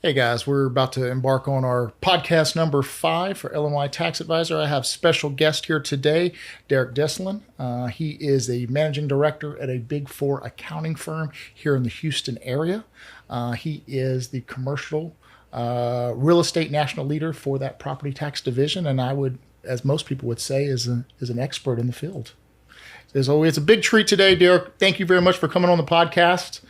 Hey guys, we're about to embark on our podcast number 5 for Illinois Tax Advisor. I have special guest here today, Derrick Dyslin. He is a managing director at a Big Four accounting firm here in the Houston area. He is the commercial real estate national leader for that property tax division, and I would, as most people would say, is an expert in the field. As always, it's a big treat today, Derrick. Thank you very much for coming on the podcast.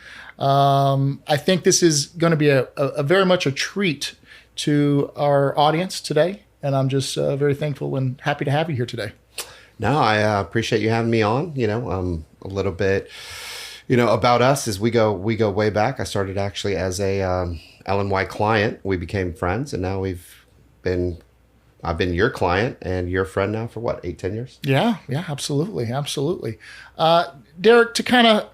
I think this is going to be a very much a treat to our audience today, and I'm just very thankful and happy to have you here today. No, I appreciate you having me on. A little bit, about us is we go way back. I started actually as a LNY client. We became friends, and now I've been your client and your friend now for what, 8-10 years? Yeah, absolutely. Derrick, to kind of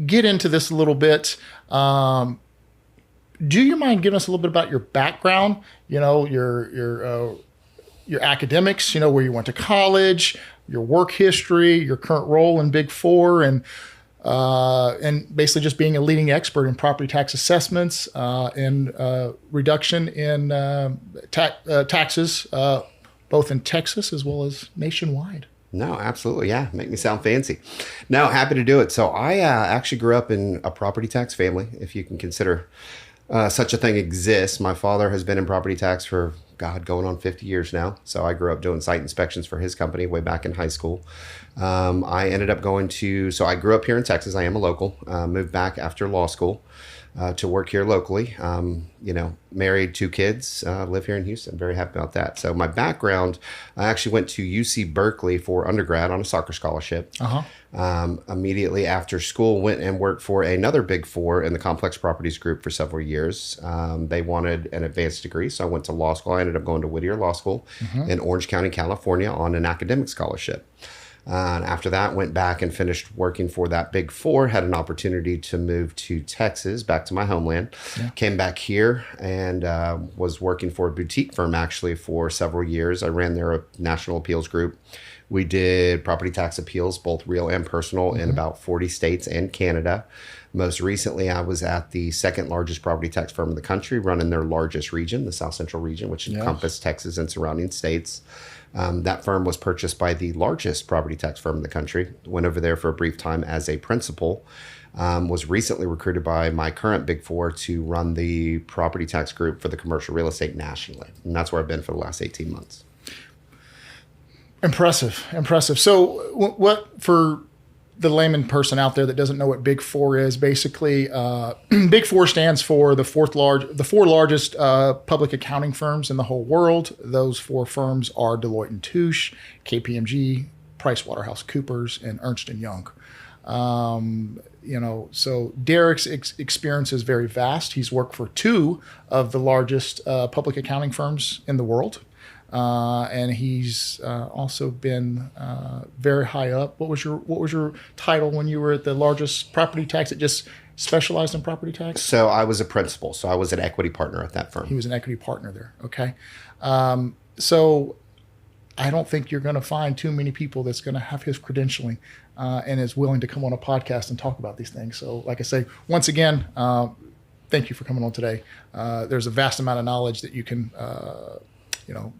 get into this a little bit, do you mind giving us a little bit about your background? Your academics. Where you went to college, your work history, your current role in Big Four, and basically just being a leading expert in property tax assessments and reduction in taxes, both in Texas as well as nationwide. No, absolutely. Yeah. Make me sound fancy. No, happy to do it. So I actually grew up in a property tax family, if you can consider such a thing exists. My father has been in property tax for, going on 50 years now. So I grew up doing site inspections for his company way back in high school. I ended up so I grew up here in Texas. I am a local, moved back after law school to work here locally. Married, 2 kids, live here in Houston. Very happy about that. So my background, I actually went to UC Berkeley for undergrad on a soccer scholarship. Immediately after school, went and worked for another Big Four in the complex properties group for several years. They wanted an advanced degree, so I went to law school. I ended up going to Whittier Law School in Orange County, California on an academic scholarship. And after that, went back and finished working for that Big Four, had an opportunity to move to Texas, back to my homeland. Yeah. Came back here and was working for a boutique firm actually for several years. I ran their national appeals group. We did property tax appeals, both real and personal, in about 40 states and Canada. Most recently, I was at the second largest property tax firm in the country, running their largest region, the South Central region, which encompassed Texas and surrounding states. That firm was purchased by the largest property tax firm in the country. Went over there for a brief time as a principal. Was recently recruited by my current Big Four to run the property tax group for the commercial real estate nationally. And that's where I've been for the last 18 months. Impressive. So what, for the layman person out there that doesn't know what Big Four is, basically, Big Four stands for the four largest public accounting firms in the whole world. Those 4 firms are Deloitte and Touche, KPMG, PricewaterhouseCoopers, and Ernst & Young. So Derrick's experience is very vast. He's worked for 2 of the largest public accounting firms in the world. And he's also been very high up. What was your title when you were at the largest property tax? It just specialized in property tax? So I was a principal. So I was an equity partner at that firm. He was an equity partner there. Okay. So I don't think you're going to find too many people that's going to have his credentialing and is willing to come on a podcast and talk about these things. So like I say, once again, thank you for coming on today. There's a vast amount of knowledge that you can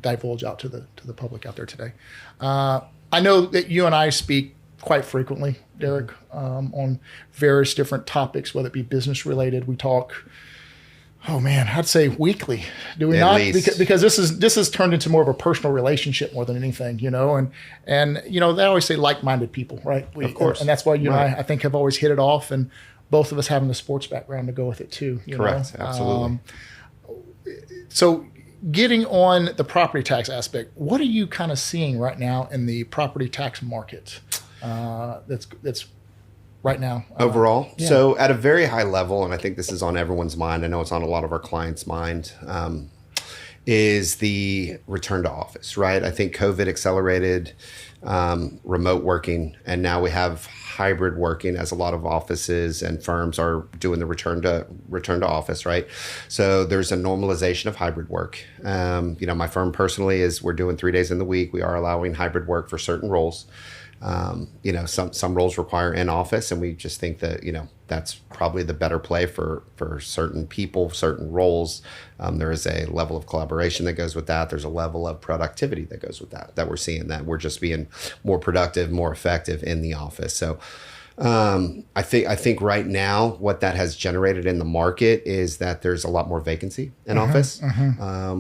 divulge out to the public out there today. I know that you and I speak quite frequently, Derrick, on various different topics, whether it be business related. We talk, I'd say weekly. Do we not? Because this is turned into more of a personal relationship more than anything, and they always say like-minded people, right? Of course. And that's why you and I think, have always hit it off, and both of us having the sports background to go with it too. Correct. Absolutely. So getting on the property tax aspect, what are you kind of seeing right now in the property tax market? That's right now overall. Yeah. So at a very high level, and I think this is on everyone's mind, I know it's on a lot of our clients' mind, is the return to office, right? I think COVID accelerated remote working, and now we have hybrid working as a lot of offices and firms are doing the return to office, right? So there's a normalization of hybrid work. My firm personally we're doing 3 days in the week. We are allowing hybrid work for certain roles. Some roles require in office, and we just think that that's probably the better play for certain people, certain roles. There is a level of collaboration that goes with that. There's a level of productivity that goes with that we're seeing, that we're just being more productive, more effective in the office. So I think right now what that has generated in the market is that there's a lot more vacancy in office.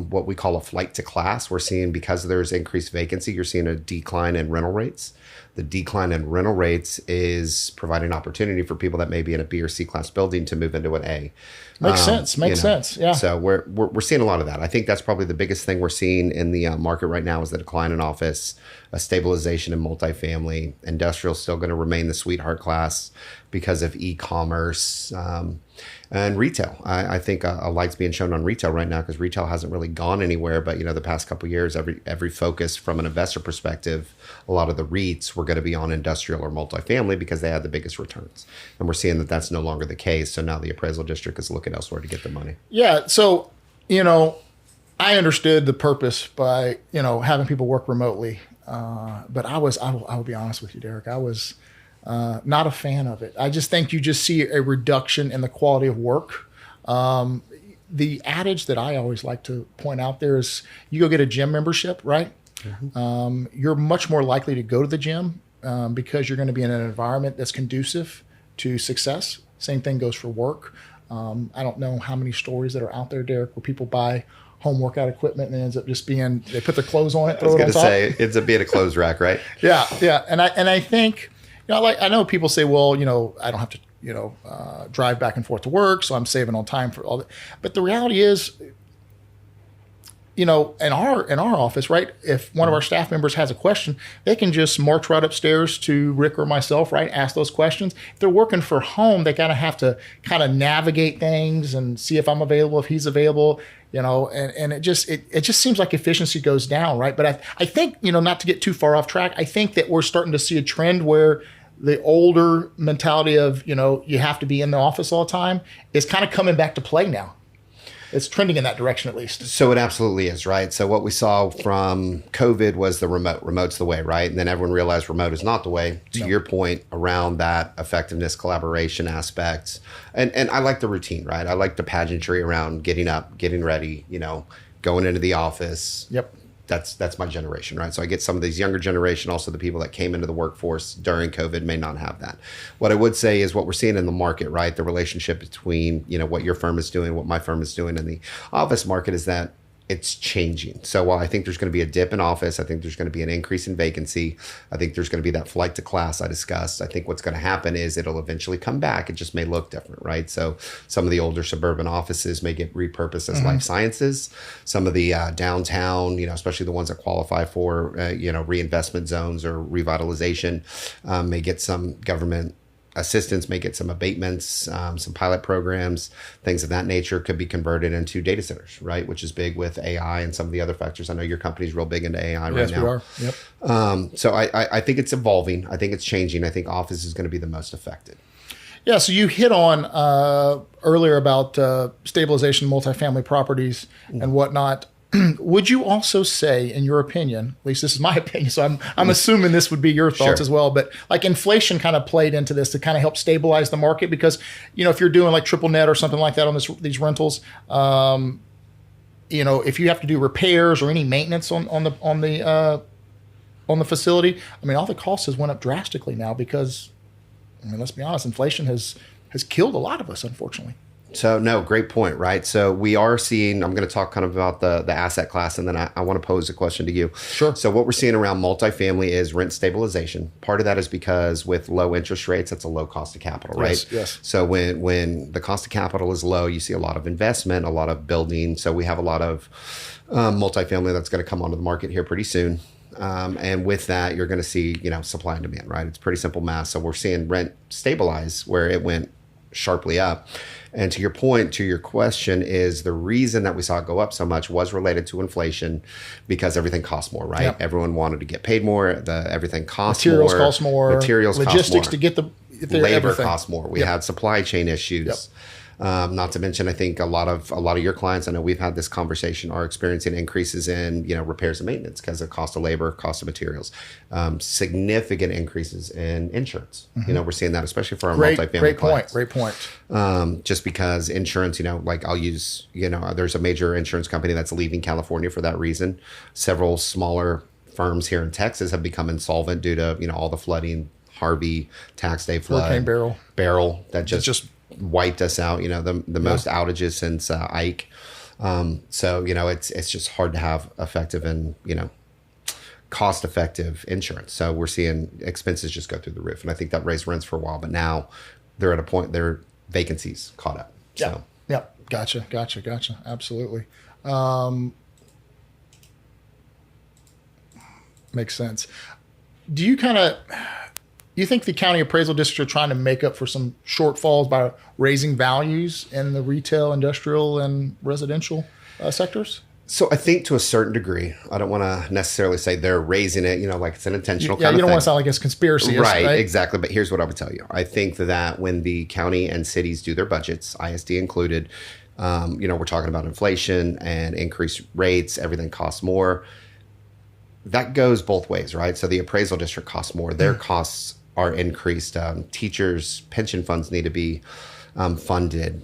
What we call a flight to class. We're seeing, because there's increased vacancy, you're seeing a decline in rental rates. The decline in rental rates is providing opportunity for people that may be in a B or C class building to move into an A. Makes sense. Yeah. So we're seeing a lot of that. I think that's probably the biggest thing we're seeing in the market right now is the decline in office, a stabilization in multifamily. Industrial still going to remain the sweetheart class because of e-commerce and retail. I think a light's being shown on retail right now because retail hasn't really gone anywhere. But the past couple of years, every focus from an investor perspective, a lot of the REITs were going to be on industrial or multifamily because they had the biggest returns. And we're seeing that that's no longer the case. So now the appraisal district is looking elsewhere to get their money. Yeah. So, I understood the purpose by, having people work remotely. But I will be honest with you, Derrick, I was not a fan of it. I just think you just see a reduction in the quality of work. The adage that I always like to point out there is you go get a gym membership, right? You're much more likely to go to the gym because you're going to be in an environment that's conducive to success. Same thing goes for work. I don't know how many stories that are out there, Derrick, where people buy home workout equipment and it ends up just being, they put their clothes on it, throw it on top. I was going to say, it ends up being a clothes rack, right? Yeah. And I think, I know people say, well, I don't have to, drive back and forth to work, so I'm saving on time for all that. But the reality is, in our office, right, if one of our staff members has a question, they can just march right upstairs to Rick or myself, right, ask those questions. If they're working for home, they have to kind of navigate things and see if I'm available, if he's available, and it just seems like efficiency goes down, right? But I think, not to get too far off track, I think that we're starting to see a trend where the older mentality of, you have to be in the office all the time is kind of coming back to play now. It's trending in that direction, at least. So it absolutely is, right? So what we saw from COVID was the remote. Remote's the way, right? And then everyone realized remote is not the way. To your point around that effectiveness, collaboration aspects. And I like the routine, right? I like the pageantry around getting up, getting ready, going into the office. Yep. That's my generation, right? So I get some of these younger generation, also the people that came into the workforce during COVID may not have that. What I would say is what we're seeing in the market, right? The relationship between, what your firm is doing, what my firm is doing in the office market is that it's changing. So while I think there's going to be a dip in office, I think there's going to be an increase in vacancy. I think there's going to be that flight to class I discussed. I think what's going to happen is it'll eventually come back. It just may look different, right? So some of the older suburban offices may get repurposed as life sciences. Some of the downtown, especially the ones that qualify for, reinvestment zones or revitalization, may get some government assistance, may get some abatements, some pilot programs, things of that nature could be converted into data centers, right? Which is big with AI and some of the other factors. I know your company's real big into AI right now. Yes, we are. Yep. So I think it's evolving. I think it's changing. I think office is going to be the most affected. Yeah, so you hit on earlier about stabilization, multifamily properties and whatnot. Would you also say, in your opinion, at least this is my opinion, so I'm assuming this would be your thoughts as well, but like inflation kind of played into this to kind of help stabilize the market because, if you're doing like triple net or something like that on these rentals, if you have to do repairs or any maintenance on the facility, all the costs has went up drastically now because, let's be honest, inflation has killed a lot of us, unfortunately. So no, great point, right? So we are seeing, I'm going to talk kind of about the asset class, and then I want to pose a question to you. Sure. So what we're seeing around multifamily is rent stabilization. Part of that is because with low interest rates, that's a low cost of capital, right? Yes. So when the cost of capital is low, you see a lot of investment, a lot of building. So we have a lot of multifamily that's going to come onto the market here pretty soon. And with that, you're going to see, supply and demand, right? It's pretty simple math. So we're seeing rent stabilize where it went sharply up. And to your point, to your question, is the reason that we saw it go up so much was related to inflation because everything costs more, right? Yep. Everyone wanted to get paid more. Everything costs more. Materials cost more. Materials cost more. Logistics to get the labor costs more. We had supply chain issues. Not to mention, I think a lot of your clients, I know we've had this conversation, are experiencing increases in repairs and maintenance because of cost of labor, cost of materials, significant increases in insurance. We're seeing that especially for our multifamily clients. Great point. Just because insurance, like I'll use, there's a major insurance company that's leaving California for that reason. Several smaller firms here in Texas have become insolvent due to all the flooding, Harvey, tax day flood, Hurricane Beryl that just wiped us out. The most outages since Ike. So it's just hard to have effective and cost-effective insurance. So we're seeing expenses just go through the roof, and I think that raised rents for a while, but now they're at a point their vacancies caught up. So. Yeah. Gotcha. Absolutely. Makes sense. Do you think the county appraisal district are trying to make up for some shortfalls by raising values in the retail, industrial, and residential sectors? So I think to a certain degree, I don't want to necessarily say they're raising it, like it's an intentional kind of thing. You don't want to sound like it's conspiracy. Right, exactly. But here's what I would tell you. I think that when the county and cities do their budgets, ISD included, we're talking about inflation and increased rates, everything costs more. That goes both ways, right? So the appraisal district costs more. Their costs are increased. Teachers' pension funds need to be funded.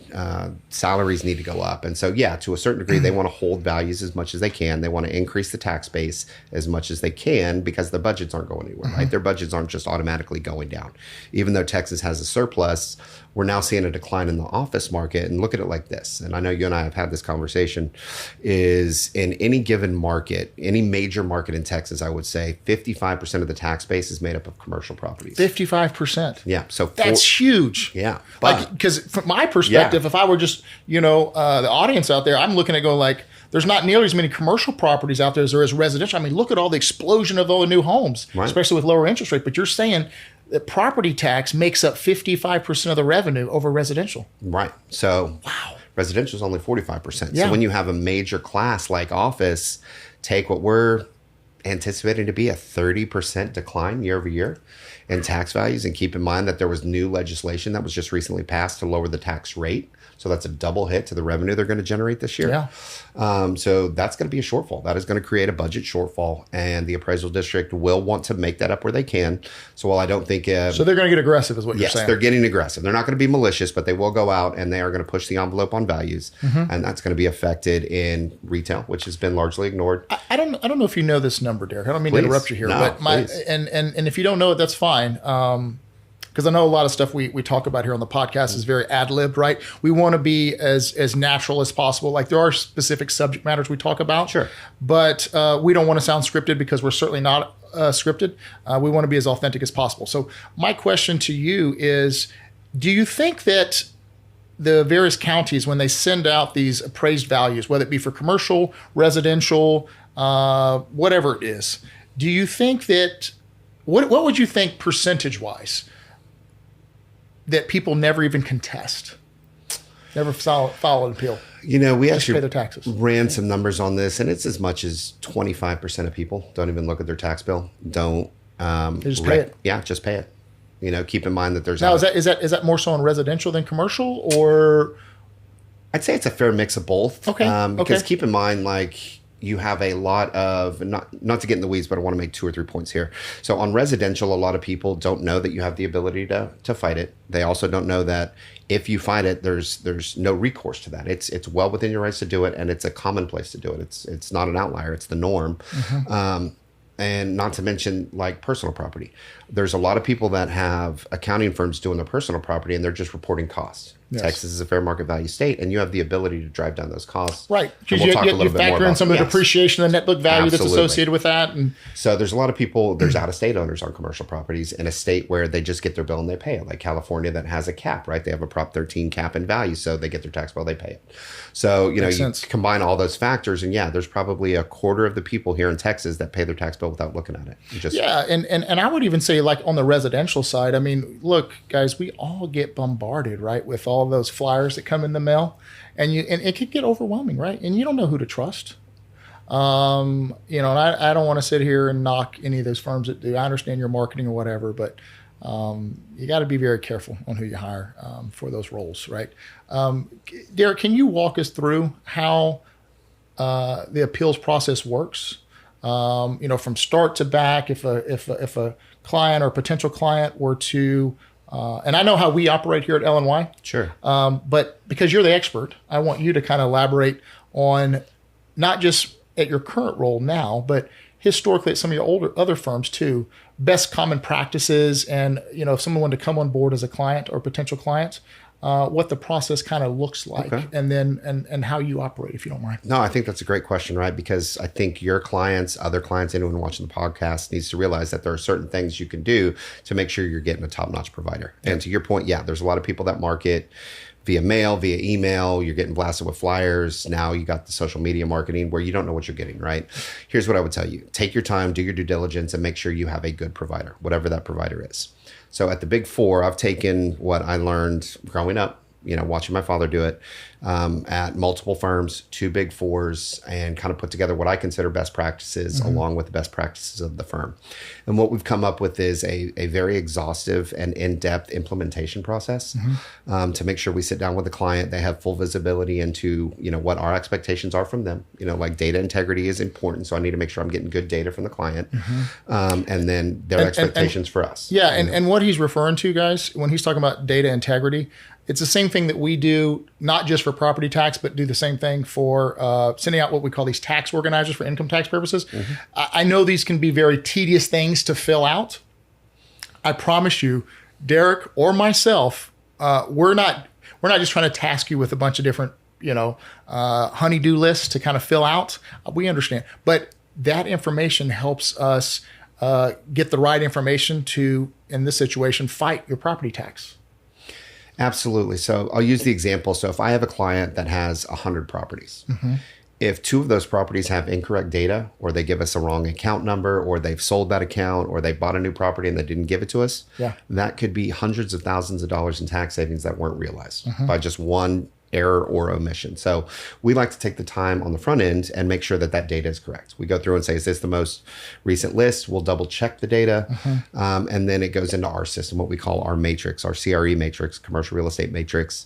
Salaries need to go up. And so, to a certain degree, they want to hold values as much as they can. They want to increase the tax base as much as they can because their budgets aren't going anywhere, right? Their budgets aren't just automatically going down. Even though Texas has a surplus, we're now seeing a decline in the office market. And look at it like this. And I know you and I have had this conversation, is in any given market, any major market in Texas, I would say 55% of the tax base is made up of commercial properties. 55%. Yeah. So that's huge. Yeah. Because from my perspective, if I were just, the audience out there, I'm looking at go like, there's not nearly as many commercial properties out there as there is residential. I mean, look at all the explosion of all the new homes, especially with lower interest rates. But you're saying that property tax makes up 55% of the revenue over residential. Right. So residential is only 45%. Yeah. So when you have a major class like office, take what we're anticipating to be a 30% decline year over year in tax values, and keep in mind that there was new legislation that was just recently passed to lower the tax rate. So that's a double hit to the revenue they're going to generate this year. Yeah. So that's going to be a shortfall. That is going to create a budget shortfall, and the appraisal district will want to make that up where they can. So while I don't think... so they're going to get aggressive is what you're saying. Yes, they're getting aggressive. They're not going to be malicious, but they will go out and they are going to push the envelope on values. And that's going to be affected in retail, which has been largely ignored. I don't know if you know this number, Derrick. I don't mean to interrupt you here, but and if you don't know it, that's fine. Because I know a lot of stuff we talk about here on the podcast is very ad-libbed, right? We want to be as natural as possible. Like there are specific subject matters we talk about. Sure. But we don't want to sound scripted because we're certainly not scripted. We want to be as authentic as possible. So my question to you is, do you think that the various counties, when they send out these appraised values, whether it be for commercial, residential, whatever it is, do you think that, what would you think percentage-wise that people never even contest, never file an appeal? We just actually pay their taxes. Ran some numbers on this, and it's as much as 25% of people don't even look at their tax bill. Don't. They just pay it. Yeah, just pay it. Keep in mind that there's... Now, is that more so in residential than commercial, or? I'd say it's a fair mix of both. Okay. Because keep in mind, you have a lot of, not to get in the weeds, but I want to make 2 or 3 points here. So on residential, a lot of people don't know that you have the ability to fight it. They also don't know that if you fight it, there's no recourse to that. It's well within your rights to do it, and it's a commonplace to do it. It's not an outlier. It's the norm. And not to mention personal property. There's a lot of people that have accounting firms doing their personal property, and they're just reporting costs. Yes. Texas is a fair market value state, and you have the ability to drive down those costs. Right. Because you factor in some of the depreciation and net book value that's associated with that. And so there's a lot of people, there's out-of-state owners on commercial properties in a state where they just get their bill and they pay it. Like California that has a cap, right? They have a Prop 13 cap in value, so they get their tax bill, they pay it. So, you combine all those factors, and there's probably a quarter of the people here in Texas that pay their tax bill without looking at it. And I would even say on the residential side, I mean, look, guys, we all get bombarded, right, with all those flyers that come in the mail, and it could get overwhelming, right? And you don't know who to trust. And I don't want to sit here and knock any of those firms that do. I understand your marketing or whatever, but you got to be very careful on who you hire for those roles, right? Derrick, can you walk us through how the appeals process works? From start to back, if a client or potential client were to, and I know how we operate here at LNY. Sure. But because you're the expert, I want you to kind of elaborate on not just at your current role now, but historically at some of your other firms too, best common practices, and if someone wanted to come on board as a client or potential client, what the process kind of looks like, Okay. and then and how you operate, if you don't mind. No, I think that's a great question, right? Because I think your clients, other clients, anyone watching the podcast needs to realize that there are certain things you can do to make sure you're getting a top-notch provider. Yeah. And to your point, yeah, there's a lot of people that market via mail, via email. You're getting blasted with flyers. Now you got the social media marketing where you don't know what you're getting, right? Here's what I would tell you. Take your time, do your due diligence, and make sure you have a good provider, whatever that provider is. So at the Big Four, I've taken what I learned growing up, watching my father do it at multiple firms, 2 Big Fours, and kind of put together what I consider best practices along with the best practices of the firm. And what we've come up with is a very exhaustive and in-depth implementation process to make sure we sit down with the client. They have full visibility into, what our expectations are from them. Like data integrity is important. So I need to make sure I'm getting good data from the client. And then their expectations for us. Yeah. And what he's referring to, guys, when he's talking about data integrity, it's the same thing that we do, not just for property tax, but do the same thing for sending out what we call these tax organizers for income tax purposes. I know these can be very tedious things to fill out. I promise you, Derrick or myself, we're not just trying to task you with a bunch of different, honey-do lists to kind of fill out. We understand, but that information helps us get the right information to, in this situation, fight your property tax. Absolutely. So I'll use the example. So if I have a client that has 100 properties, if 2 of those properties have incorrect data, or they give us a wrong account number, or they've sold that account, or they bought a new property and they didn't give it to us, that could be hundreds of thousands of dollars in tax savings that weren't realized by just one error or omission. So we like to take the time on the front end and make sure that data is correct. We go through and say, is this the most recent list? We'll double check the data. And then it goes into our system, what we call our matrix, our CRE matrix, commercial real estate matrix.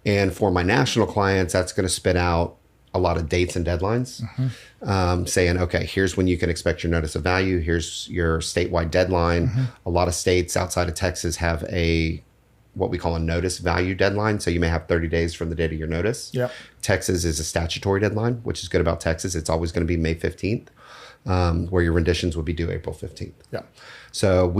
And for my national clients, that's going to spit out a lot of dates and deadlines, saying, okay, here's when you can expect your notice of value. Here's your statewide deadline. A lot of states outside of Texas have what we call a notice value deadline. So you may have 30 days from the date of your notice. Texas is a statutory deadline, which is good about Texas. It's always going to be May 15th, where your renditions would be due April 15th. So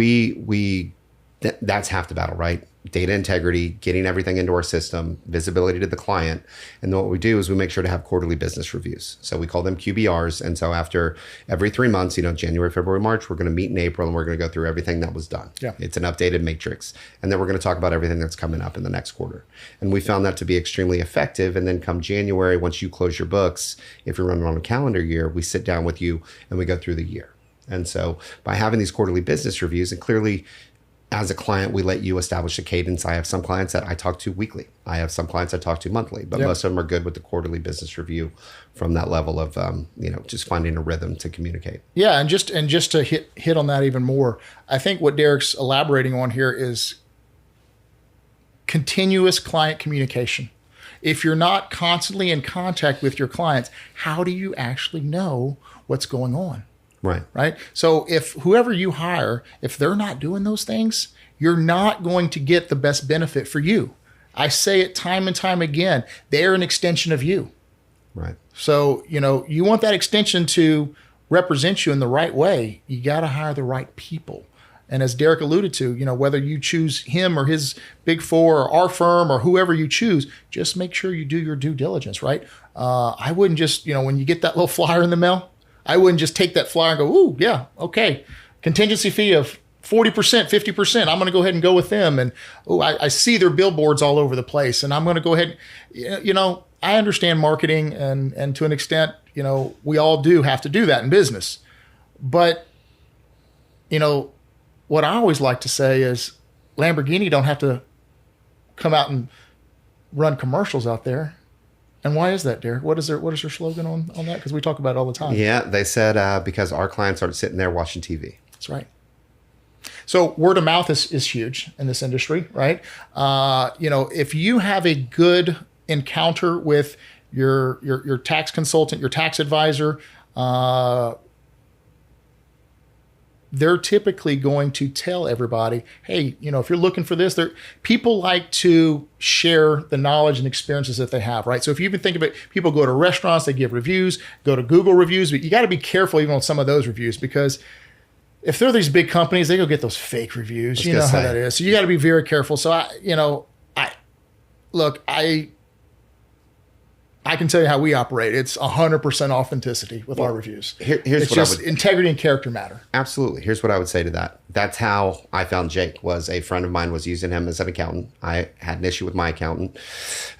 that's half the battle, right? Data integrity, getting everything into our system, visibility to the client. And then what we do is we make sure to have quarterly business reviews. So we call them QBRs. And so after every 3 months, January, February, March, we're going to meet in April and we're going to go through everything that was done. It's an updated matrix. And then we're going to talk about everything that's coming up in the next quarter. And we found that to be extremely effective. And then come January, once you close your books, if you're running on a calendar year, we sit down with you and we go through the year. And so by having these quarterly business reviews, and clearly, as a client, we let you establish a cadence. I have some clients that I talk to weekly. I have some clients I talk to monthly, but most of them are good with the quarterly business review from that level of, just finding a rhythm to communicate. Yeah. And just to hit on that even more, I think what Derrick's elaborating on here is continuous client communication. If you're not constantly in contact with your clients, how do you actually know what's going on? Right. So if whoever you hire, if they're not doing those things, you're not going to get the best benefit for you. I say it time and time again. They're an extension of you. So, you want that extension to represent you in the right way. You got to hire the right people. And as Derrick alluded to, whether you choose him or his Big Four or our firm or whoever you choose, just make sure you do your due diligence, right? I wouldn't just, when you get that little flyer in the mail, I wouldn't just take that flyer and go, ooh, yeah, okay. Contingency fee of 40%, 50%. I'm going to go ahead and go with them. And I see their billboards all over the place. And I'm going to go ahead. I understand marketing and to an extent, we all do have to do that in business. But, what I always like to say is Lamborghini don't have to come out and run commercials out there. And why is that, Derrick? What is their slogan on that? Because we talk about it all the time. Yeah, they said because our clients aren't sitting there watching TV. That's right. So word of mouth is huge in this industry, right? If you have a good encounter with your tax consultant, your tax advisor, they're typically going to tell everybody, hey, if you're looking for this, people like to share the knowledge and experiences that they have, right? So if you even think of it, people go to restaurants, they give reviews, go to Google reviews, but you got to be careful even on some of those reviews, because if they're these big companies, they go get those fake reviews. You know how that is. So you got to be very careful. So I can tell you how we operate. It's 100% authenticity with our reviews. Here's what just integrity and character matter. Absolutely. Here's what I would say to that. That's how I found Jake. Was a friend of mine was using him as an accountant. I had an issue with my accountant,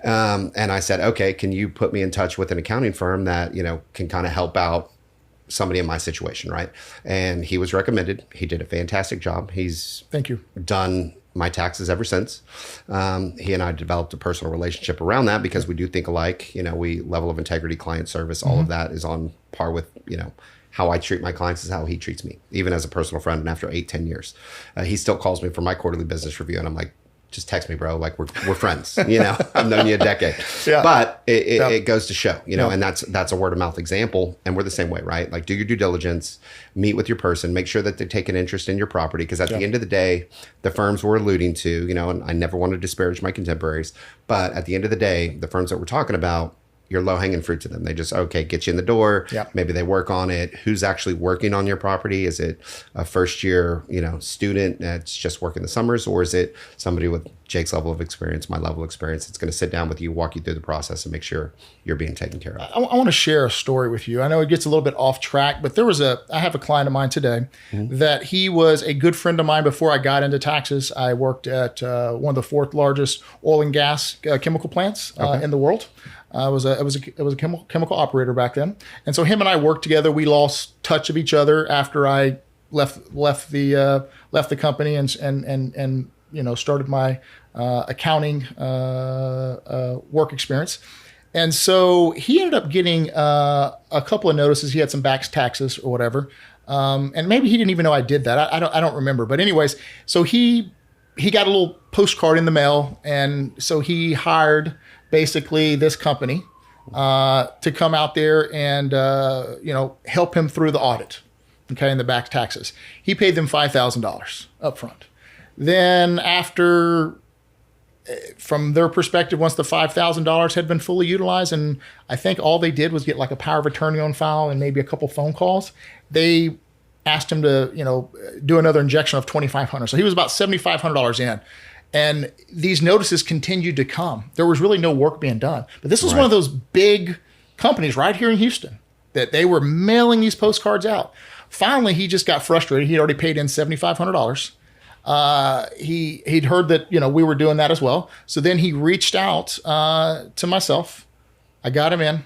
and I said, okay, can you put me in touch with an accounting firm that can kind of help out somebody in my situation, right? And he was recommended. He did a fantastic job. Thank you. Done my taxes ever since. He and I developed a personal relationship around that because we do think alike. We level of integrity, client service, all of that is on par with, how I treat my clients is how he treats me, even as a personal friend. And after 8-10 years, he still calls me for my quarterly business review. And I'm like, just text me, bro. Like we're friends, I've known you a decade, but it goes to show, and that's a word of mouth example. And we're the same way, right? Like do your due diligence, meet with your person, make sure that they take an interest in your property. Cause at the end of the day, the firms we're alluding to, and I never want to disparage my contemporaries, but at the end of the day, the firms that we're talking about, you're low hanging fruit to them. They just, get you in the door. Yep. Maybe they work on it. Who's actually working on your property? Is it a first year, student that's just working the summers, or is it somebody with Jake's level of experience, my level of experience? It's going to sit down with you, walk you through the process and make sure you're being taken care of. I want to share a story with you. I know it gets a little bit off track, but I have a client of mine today that he was a good friend of mine before I got into taxes. I worked at one of the 4th largest oil and gas chemical plants in the world. I was a chemical operator back then, and so him and I worked together. We lost touch of each other after I left the company and started my accounting work experience. And so he ended up getting a couple of notices. He had some back taxes or whatever, and maybe he didn't even know I did that. I don't remember. But anyways, so he got a little postcard in the mail, and so he hired basically this company to come out there and help him through the audit, and the back taxes. He paid them $5,000 up front. Then after, from their perspective, once the $5,000 had been fully utilized, and I think all they did was get like a power of attorney on file and maybe a couple phone calls, they asked him to do another injection of $2,500. So he was about $7,500 in. And these notices continued to come. There was really no work being done. But this was one of those big companies right here in Houston that they were mailing these postcards out. Finally, he just got frustrated. He'd already paid in $7,500. He'd heard that we were doing that as well. So then he reached out to myself. I got him in.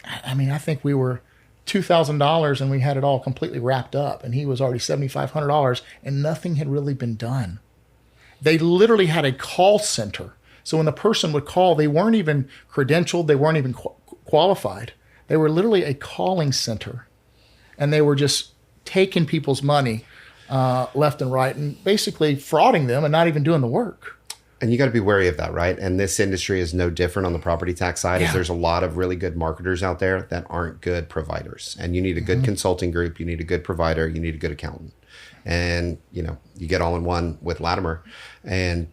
I think we were $2,000 and we had it all completely wrapped up. And he was already $7,500 and nothing had really been done. They literally had a call center. So when the person would call, they weren't even credentialed. They weren't even qualified. They were literally a calling center. And they were just taking people's money left and right and basically frauding them and not even doing the work. And you got to be wary of that, right? And this industry is no different on the property tax side. Is there's a lot of really good marketers out there that aren't good providers. And you need a good consulting group. You need a good provider. You need a good accountant. And, you get all in one with Latimer. And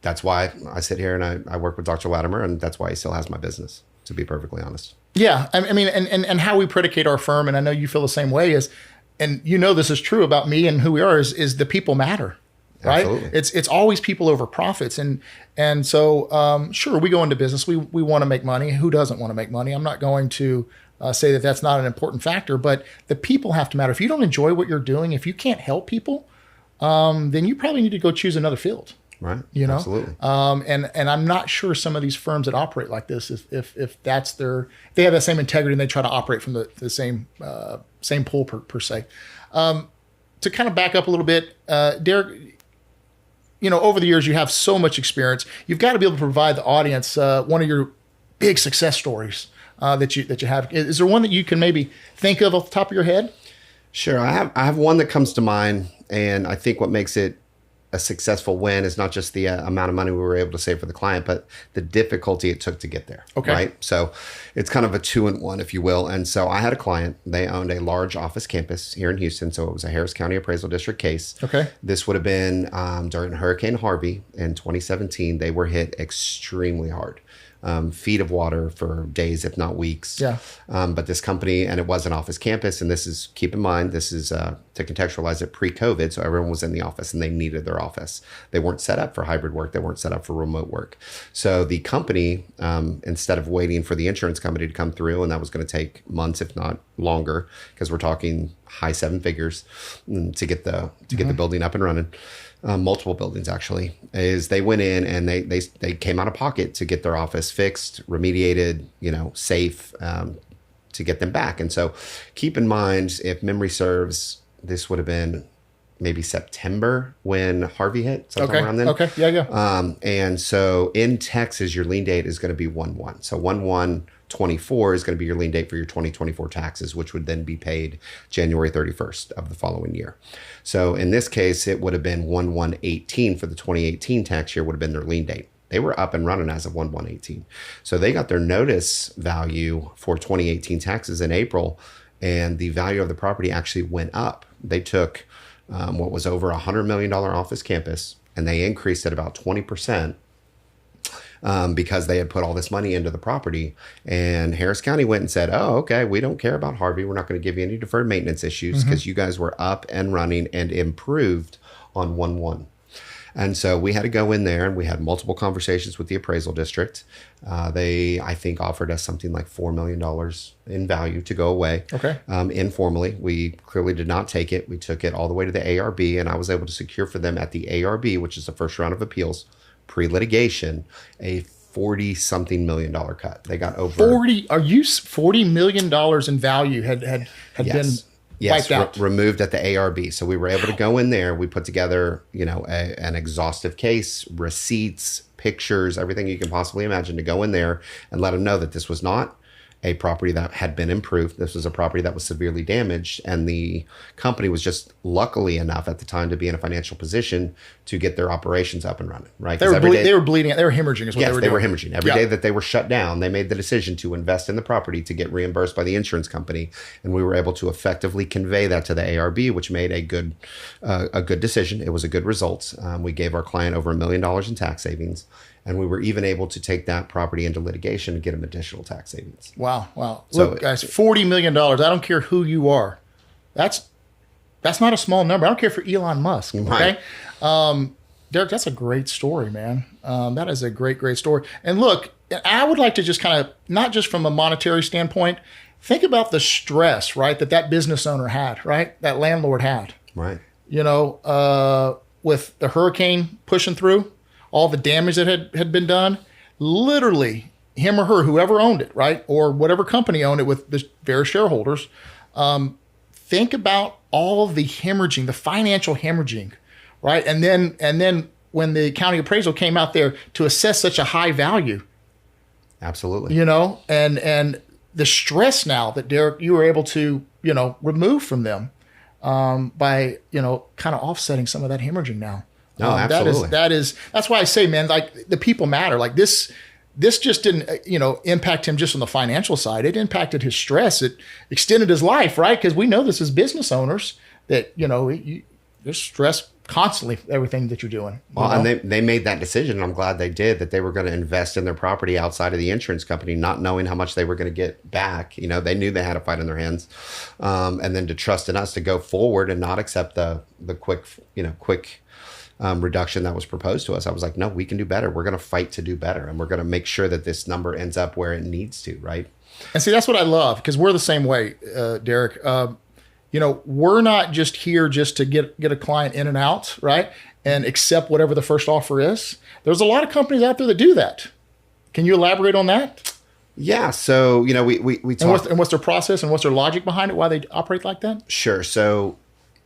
that's why I sit here and I work with Dr. Latimer, and that's why he still has my business, to be perfectly honest. Yeah. I mean, and how we predicate our firm, and I know you feel the same way, is, and this is true about me and who we are, is the people matter, right? Absolutely. It's always people over profits. And so, sure, we go into business. We want to make money. Who doesn't want to make money? I'm not going to say that that's not an important factor, but the people have to matter. If you don't enjoy what you're doing, if you can't help people, then you probably need to go choose another field. Right. Absolutely. And I'm not sure some of these firms that operate like this, if that's they have that same integrity and they try to operate from the same pool per se. To kind of back up a little bit, Derrick, over the years, you have so much experience. You've got to be able to provide the audience one of your big success stories that you have. Is there one that you can maybe think of off the top of your head? Sure. I have one that comes to mind. And I think what makes it a successful win is not just the amount of money we were able to save for the client, but the difficulty it took to get there. Okay. Right. So it's kind of a 2-in-1, if you will. And so I had a client, they owned a large office campus here in Houston. So it was a Harris County Appraisal District case. Okay. This would have been during Hurricane Harvey in 2017. They were hit extremely hard. Feet of water for days, if not weeks. Yeah. But this company, and it was an office campus, and this is, keep in mind, this is to contextualize it, pre-COVID. So everyone was in the office and they needed their office. They weren't set up for hybrid work. They weren't set up for remote work. So the company, instead of waiting for the insurance company to come through, and that was going to take months, if not longer, because we're talking high 7 figures to get the building up and running. Multiple buildings actually, is they went in and they came out of pocket to get their office fixed, remediated, safe, to get them back. And so keep in mind, if memory serves, this would have been maybe September when Harvey hit, sometime around then. Okay. Yeah. And so in Texas, your lien date is going to be 1/1. So 1/1/24 is going to be your lien date for your 2024 taxes, which would then be paid January 31st of the following year. So in this case, it would have been 1/1/18 for the 2018 tax year would have been their lien date. They were up and running as of 1/1/18. So they got their notice value for 2018 taxes in April, and the value of the property actually went up. They took what was over $100 million office campus, and they increased it about 20%. Because they had put all this money into the property, and Harris County went and said, oh, okay, we don't care about Harvey. We're not going to give you any deferred maintenance issues because you guys were up and running and improved on 1/1. And so we had to go in there, and we had multiple conversations with the appraisal district. They, I think, offered us something like $4 million in value to go away. Okay. Informally. We clearly did not take it. We took it all the way to the ARB, and I was able to secure for them at the ARB, which is the first round of appeals, pre-litigation, a $40-something million cut. They got over $40 million in value had been wiped out. Removed at the ARB. So we were able to go in there. We put together, an exhaustive case, receipts, pictures, everything you can possibly imagine to go in there and let them know that this was not a property that had been improved. This was a property that was severely damaged, and the company was just luckily enough at the time to be in a financial position to get their operations up and running. Right? They were bleeding. They were hemorrhaging. Is what yes, they were doing. They were hemorrhaging. Every day that they were shut down, they made the decision to invest in the property to get reimbursed by the insurance company, and we were able to effectively convey that to the ARB, which made a good decision. It was a good result. We gave our client over $1 million in tax savings. And we were even able to take that property into litigation and get them additional tax savings. Wow. Look, guys, $40 million. I don't care who you are. That's not a small number. I don't care for Elon Musk. Okay. Right. Derrick, that's a great story, man. That is a great, great story. And look, I would like to just kind of, not just from a monetary standpoint, think about the stress, right, that business owner had, right, that landlord had. Right. With the hurricane pushing through, all the damage that had been done, literally him or her, whoever owned it, right, or whatever company owned it with the various shareholders, think about all of the hemorrhaging, the financial hemorrhaging, right? And then when the county appraisal came out there to assess such a high value. Absolutely. And the stress now that, Derrick, you were able to, remove from them by, kind of offsetting some of that hemorrhaging now. No, absolutely. That's why I say, man, like the people matter. Like this just didn't, impact him just on the financial side. It impacted his stress. It extended his life, right? Because we know this as business owners that, there's stress constantly, everything that you're doing. Well, and they made that decision, and I'm glad they did, that they were going to invest in their property outside of the insurance company, not knowing how much they were going to get back. They knew they had a fight in their hands. And then to trust in us to go forward and not accept the quick reduction that was proposed to us. I was like, no, we can do better. We're going to fight to do better. And we're going to make sure that this number ends up where it needs to, right? And see, that's what I love, because we're the same way, Derrick. We're not just here just to get a client in and out, right? And accept whatever the first offer is. There's a lot of companies out there that do that. Can you elaborate on that? Yeah. So, we talked. And what's their process and what's their logic behind it, why they operate like that? Sure. So,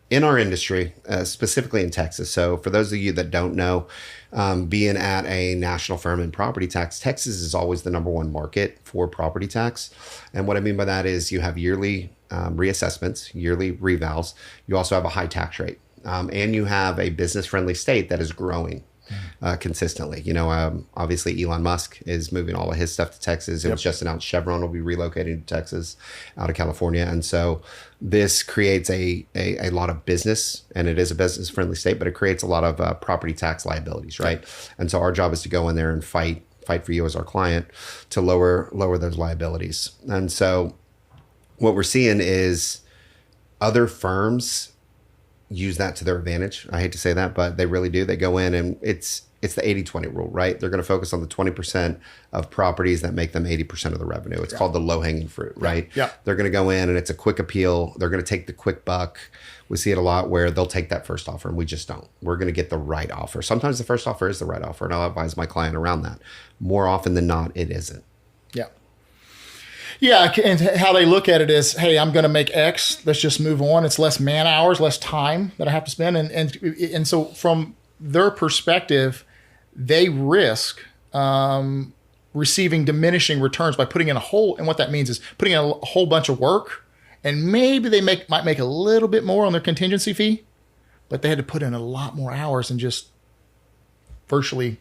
in our industry, specifically in Texas, so for those of you that don't know, being at a national firm in property tax, Texas is always the number one market for property tax. And what I mean by that is you have yearly reassessments, yearly revals. You also have a high tax rate. and you have a business-friendly state that is growing consistently. Obviously Elon Musk is moving all of his stuff to Texas. It was just announced Chevron will be relocating to Texas out of California. And so this creates a lot of business, and it is a business-friendly state, but it creates a lot of property tax liabilities, right? And so our job is to go in there and fight for you as our client to lower those liabilities. And so what we're seeing is other firms use that to their advantage. I hate to say that, but they really do. They go in and it's the 80-20 rule, right? They're going to focus on the 20% of properties that make them 80% of the revenue. It's called the low-hanging fruit, right? Yeah. They're going to go in and it's a quick appeal. They're going to take the quick buck. We see it a lot where they'll take that first offer and we just don't. We're going to get the right offer. Sometimes the first offer is the right offer, and I'll advise my client around that. More often than not, it isn't. Yeah. Yeah, and how they look at it is, hey, I'm going to make X. Let's just move on. It's less man hours, less time that I have to spend, and so from their perspective, they risk receiving diminishing returns by putting in a whole. And what that means is putting in a whole bunch of work, and maybe they might make a little bit more on their contingency fee, but they had to put in a lot more hours than just virtually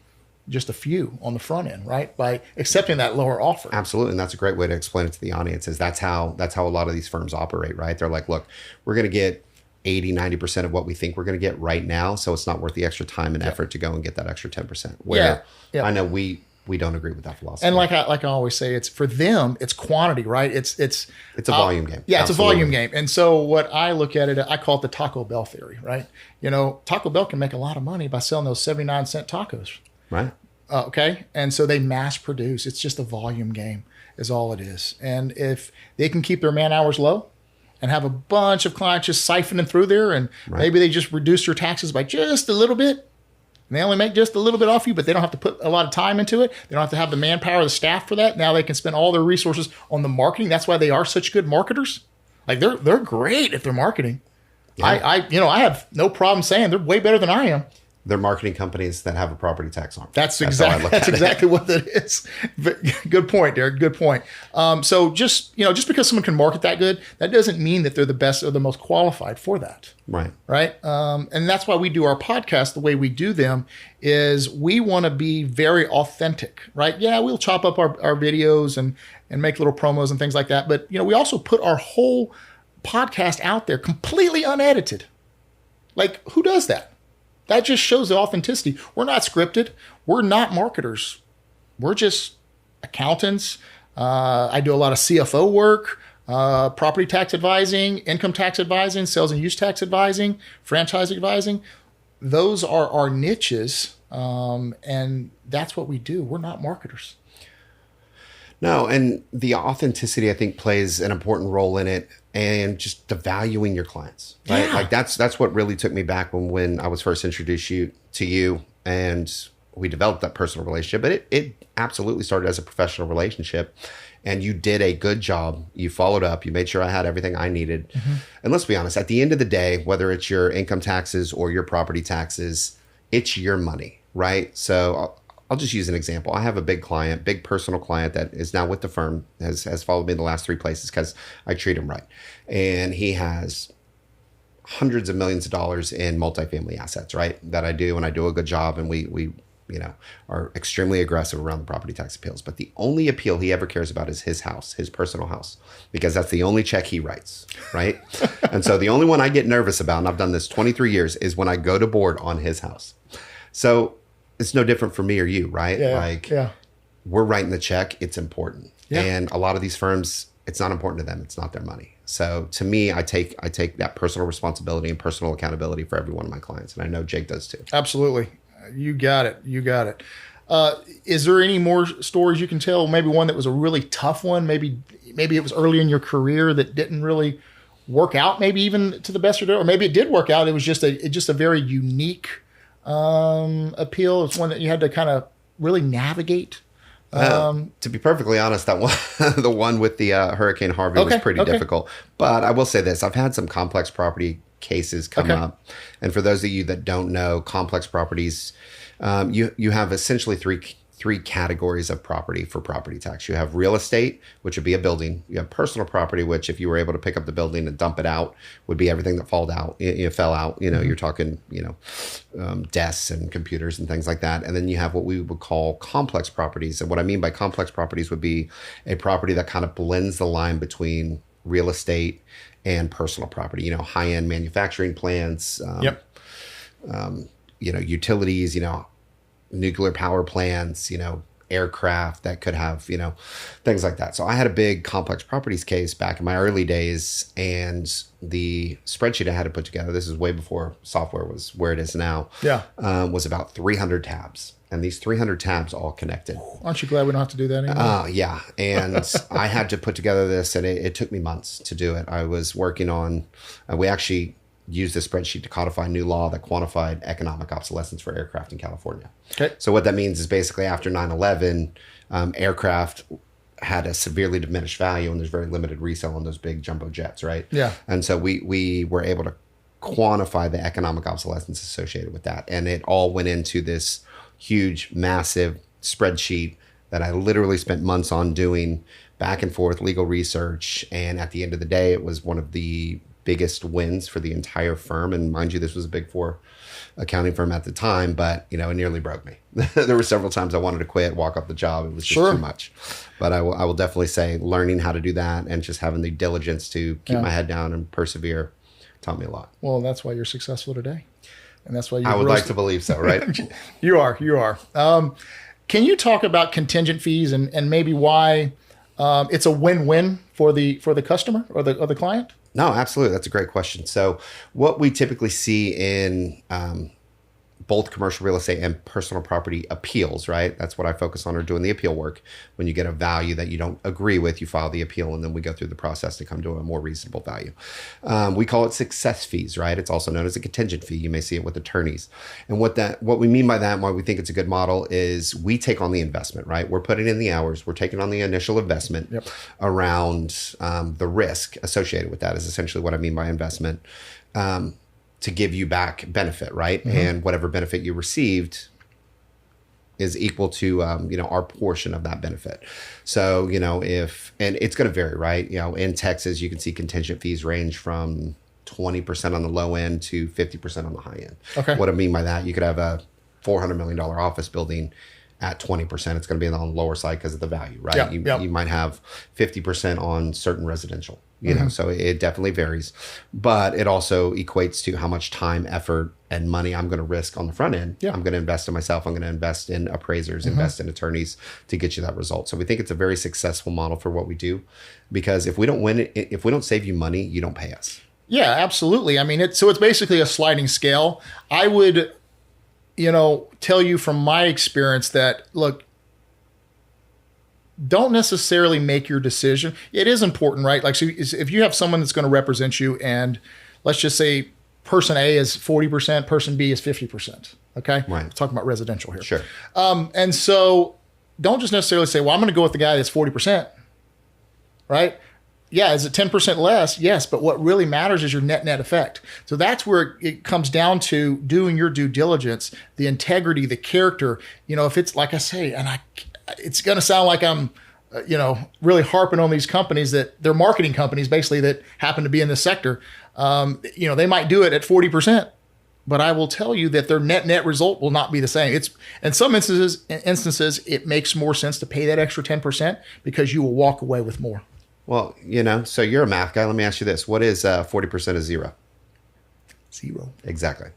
just a few on the front end, right? By accepting that lower offer. Absolutely. And that's a great way to explain it to the audience is that's how a lot of these firms operate, right? They're like, look, we're going to get 80-90% of what we think we're going to get right now. So it's not worth the extra time and effort to go and get that extra 10%. Where I know we don't agree with that philosophy. And like I always say, it's for them, it's quantity, right? It's a volume game. Yeah, it's a volume game. And so what I look at it, I call it the Taco Bell theory, right? Taco Bell can make a lot of money by selling those 79-cent tacos. Right. Okay. And so they mass produce. It's just a volume game is all it is. And if they can keep their man hours low and have a bunch of clients just siphoning through there, and maybe they just reduce their taxes by just a little bit, and they only make just a little bit off you, but they don't have to put a lot of time into it. They don't have to have the manpower, the staff for that. Now they can spend all their resources on the marketing. That's why they are such good marketers. Like they're great at their marketing. Yeah. I have no problem saying they're way better than I am. They're marketing companies that have a property tax arm. That's exactly what that is. Good point, Derrick. Good point. So just because someone can market that good, that doesn't mean that they're the best or the most qualified for that. Right. Right. And that's why we do our podcast the way we do them is we want to be very authentic, right? Yeah, we'll chop up our videos and make little promos and things like that. But, we also put our whole podcast out there completely unedited. Like, who does that? That just shows the authenticity. We're not scripted. We're not marketers. We're just accountants. I do a lot of CFO work, property tax advising, income tax advising, sales and use tax advising, franchise advising. Those are our niches, and that's what we do. We're not marketers. No, and the authenticity, I think, plays an important role in it, and just the valuing your clients, right? Yeah. Like that's what really took me back when I was first introduced to you, and we developed that personal relationship. But it absolutely started as a professional relationship, and you did a good job. You followed up. You made sure I had everything I needed. Mm-hmm. And let's be honest, at the end of the day, whether it's your income taxes or your property taxes, it's your money, right? So I'll just use an example. I have a big personal client that is now with the firm, has followed me the last 3 places because I treat him right. And he has hundreds of millions of dollars in multifamily assets, right? That I do, and I do a good job, and we are extremely aggressive around the property tax appeals. But the only appeal he ever cares about is his house, his personal house, because that's the only check he writes, right? And so the only one I get nervous about, and I've done this 23 years, is when I go to board on his house. So it's no different for me or you, right? We're writing the check. It's important. Yeah. And a lot of these firms, it's not important to them. It's not their money. So to me, I take that personal responsibility and personal accountability for every one of my clients. And I know Jake does too. Absolutely. You got it. Is there any more stories you can tell? Maybe one that was a really tough one. Maybe it was early in your career that didn't really work out, maybe even to the best of it, or maybe it did work out. It was just a very unique appeal. It's one that you had to kind of really navigate. To be perfectly honest, that one, the one with the Hurricane Harvey was pretty difficult. But I will say this: I've had some complex property cases come up, and for those of you that don't know, complex properties, you have essentially three categories of property for property tax. You have real estate, which would be a building. You have personal property, which if you were able to pick up the building and dump it out, would be everything that fell out. You're talking, desks and computers and things like that. And then you have what we would call complex properties. And what I mean by complex properties would be a property that kind of blends the line between real estate and personal property. High-end manufacturing plants. Utilities. Nuclear power plants, aircraft that could have, things like that. So I had a big complex properties case back in my early days, and the spreadsheet I had to put together, this is way before software was where it is now, was about 300 tabs. And these 300 tabs all connected. Aren't you glad we don't have to do that anymore? Yeah. And I had to put together this, and it took me months to do it. I was working on, we actually used this spreadsheet to codify new law that quantified economic obsolescence for aircraft in California. Okay. So what that means is basically after 9/11, aircraft had a severely diminished value, and there's very limited resale on those big jumbo jets, right? Yeah. And so we were able to quantify the economic obsolescence associated with that. And it all went into this huge, massive spreadsheet that I literally spent months on doing back and forth legal research. And at the end of the day, it was one of the biggest wins for the entire firm. And mind you, this was a Big Four accounting firm at the time, but it nearly broke me. There were several times I wanted to quit, walk off the job. It was just too much. But I will definitely say learning how to do that and just having the diligence to keep my head down and persevere taught me a lot. Well, that's why you're successful today. And that's why you I would like to believe so, right? You are. Can you talk about contingent fees and maybe why it's a win-win for the customer or the client? No, absolutely. That's a great question. So what we typically see in both commercial real estate and personal property appeals, right? That's what I focus on, or doing the appeal work. When you get a value that you don't agree with, you file the appeal, and then we go through the process to come to a more reasonable value. We call it success fees, right? It's also known as a contingent fee. You may see it with attorneys. And what we mean by that and why we think it's a good model is we take on the investment, right? We're putting in the hours. We're taking on the initial investment around the risk associated with that is essentially what I mean by investment. To give you back benefit, right? Mm-hmm. And whatever benefit you received is equal to, our portion of that benefit. So, and it's going to vary, right? In Texas, you can see contingent fees range from 20% on the low end to 50% on the high end. Okay. What I mean by that, you could have a $400 million office building at 20%. It's going to be on the lower side because of the value, right? You might have 50% on certain residential. So it definitely varies, but it also equates to how much time, effort, and money I'm going to risk on the front end. Yeah. I'm going to invest in myself. I'm going to invest in appraisers, invest in attorneys to get you that result. So we think it's a very successful model for what we do, because if we don't win it, if we don't save you money, you don't pay us. Yeah, absolutely. I mean, it's basically a sliding scale. I would, tell you from my experience that, look, don't necessarily make your decision. It is important, right? Like, so if you have someone that's going to represent you, and let's just say person A is 40%, person B is 50%. Okay. Right. We're talking about residential here. Sure. And so don't just necessarily say, well, I'm going to go with the guy that's 40%. Right. Yeah. Is it 10% less? Yes. But what really matters is your net effect. So that's where it comes down to doing your due diligence, the integrity, the character. If it's like I say, and it's going to sound like I'm, really harping on these companies that they're marketing companies basically that happen to be in this sector. They might do it at 40%, but I will tell you that their net result will not be the same. It's in some instances, it makes more sense to pay that extra 10% because you will walk away with more. Well, so you're a math guy. Let me ask you this. What is 40% of zero? Zero. Exactly.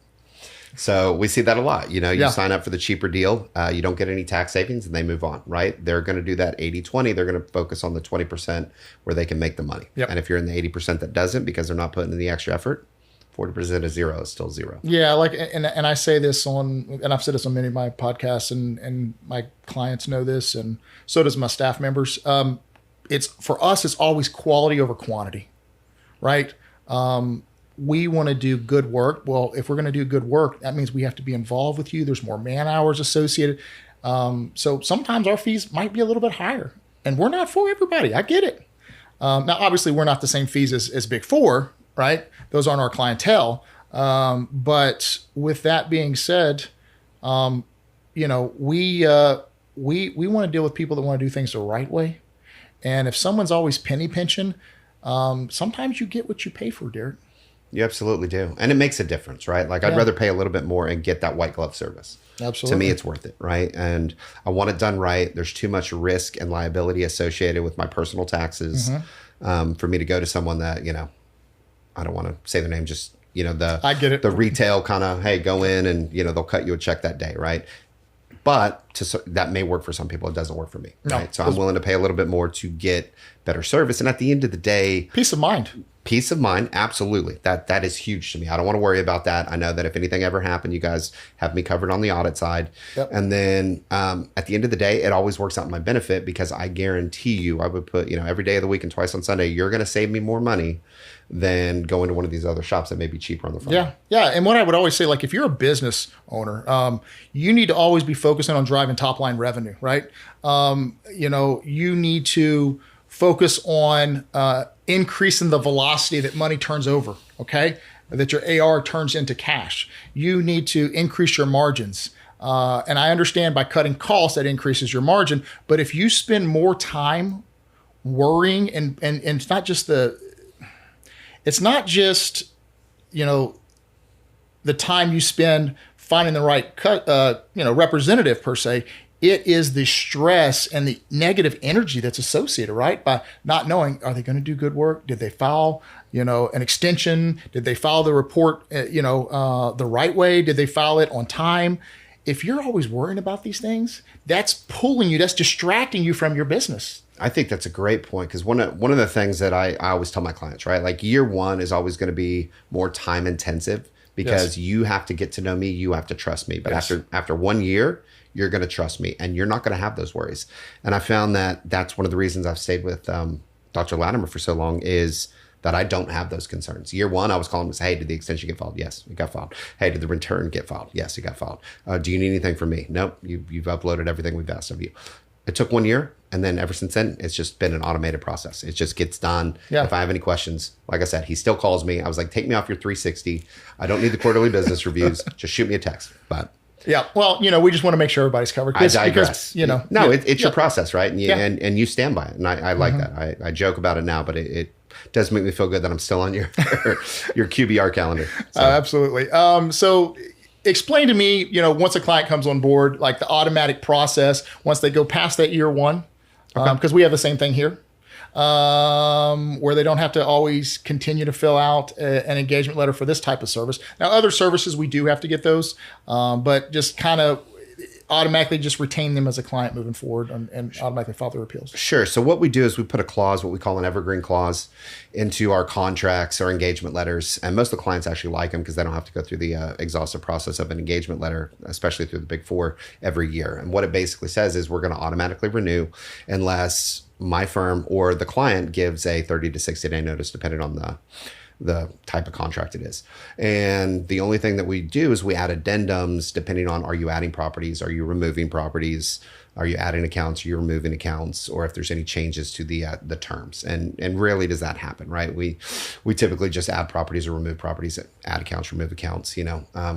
So we see that a lot. You sign up for the cheaper deal, you don't get any tax savings, and they move on, right? They're going to do that 80-20. They're going to focus on the 20% where they can make the money. Yep. And if you're in the 80% that doesn't, because they're not putting in the extra effort, 40% of zero is still zero. Yeah, and I say this and I've said this on many of my podcasts, and my clients know this, and so does my staff members. It's for us, it's always quality over quantity, right? We want to do good work. Well, if we're going to do good work, that means we have to be involved with you. There's more man hours associated. So sometimes our fees might be a little bit higher, and we're not for everybody. I get it. Now, obviously, we're not the same fees as Big Four, right? Those aren't our clientele. But with that being said, we we want to deal with people that want to do things the right way. And if someone's always penny pinching, sometimes you get what you pay for, Derrick. You absolutely do. And it makes a difference, right? Like I'd rather pay a little bit more and get that white glove service. Absolutely. To me, it's worth it, right? And I want it done right. There's too much risk and liability associated with my personal taxes for me to go to someone that, I don't want to say the name, just, I get it. The retail kind of, hey, go in and, they'll cut you a check that day, right? But that may work for some people. It doesn't work for me, right? So I'm willing to pay a little bit more to get better service. And at the end of the day, peace of mind. Peace of mind, absolutely. That is huge to me. I don't want to worry about that. I know that if anything ever happened, you guys have me covered on the audit side. Yep. And then at the end of the day, it always works out in my benefit because I guarantee you, I would put, every day of the week and twice on Sunday, you're going to save me more money than going to one of these other shops that may be cheaper on the front. Yeah. And what I would always say, like if you're a business owner, you need to always be focusing on driving top line revenue, right? You need to focus on increasing the velocity that money turns over, okay? That your AR turns into cash. You need to increase your margins. And I understand by cutting costs, that increases your margin. But if you spend more time worrying, and it's not just the time you spend finding the right representative per se. It is the stress and the negative energy that's associated, right? By not knowing, are they going to do good work? Did they file, an extension? Did they file the report, the right way? Did they file it on time? If you're always worrying about these things, that's pulling you, that's distracting you from your business. I think that's a great point because one of the things that I always tell my clients, right? Like year one is always going to be more time intensive because you have to get to know me, you have to trust me. But after 1 year, you're going to trust me and you're not going to have those worries. And I found that that's one of the reasons I've stayed with Dr. Latimer for so long is that I don't have those concerns. Year one, I was calling him and say, hey, did the extension get filed? Yes, it got filed. Hey, did the return get filed? Yes, it got filed. Do you need anything from me? Nope, you've uploaded everything we've asked of you. It took 1 year. And then ever since then, it's just been an automated process. It just gets done. Yeah. If I have any questions, like I said, he still calls me. I was like, take me off your 360. I don't need the quarterly business reviews. Just shoot me a text. But yeah, well, we just want to make sure everybody's covered. I digress. Because, no, it's your process, right? And you stand by it. And I like that. I joke about it now, but it does make me feel good that I'm still on your QBR calendar. So. Absolutely. So explain to me, once a client comes on board, like the automatic process, once they go past that year one, because we have the same thing here, where they don't have to always continue to fill out an engagement letter for this type of service. Now, other services, we do have to get those, but just kind of automatically just retain them as a client moving forward and automatically file their appeals. Sure. So what we do is we put a clause, what we call an evergreen clause, into our contracts or engagement letters. And most of the clients actually like them because they don't have to go through the exhaustive process of an engagement letter, especially through the Big Four every year. And what it basically says is we're going to automatically renew unless my firm or the client gives a 30 to 60 day notice, depending on the type of contract it is. And the only thing that we do is we add addendums depending on, are you adding properties? Are you removing properties? Are you adding accounts? Are you removing accounts? Or if there's any changes to the terms. And rarely does that happen, right? We typically just add properties or remove properties, add accounts, remove accounts,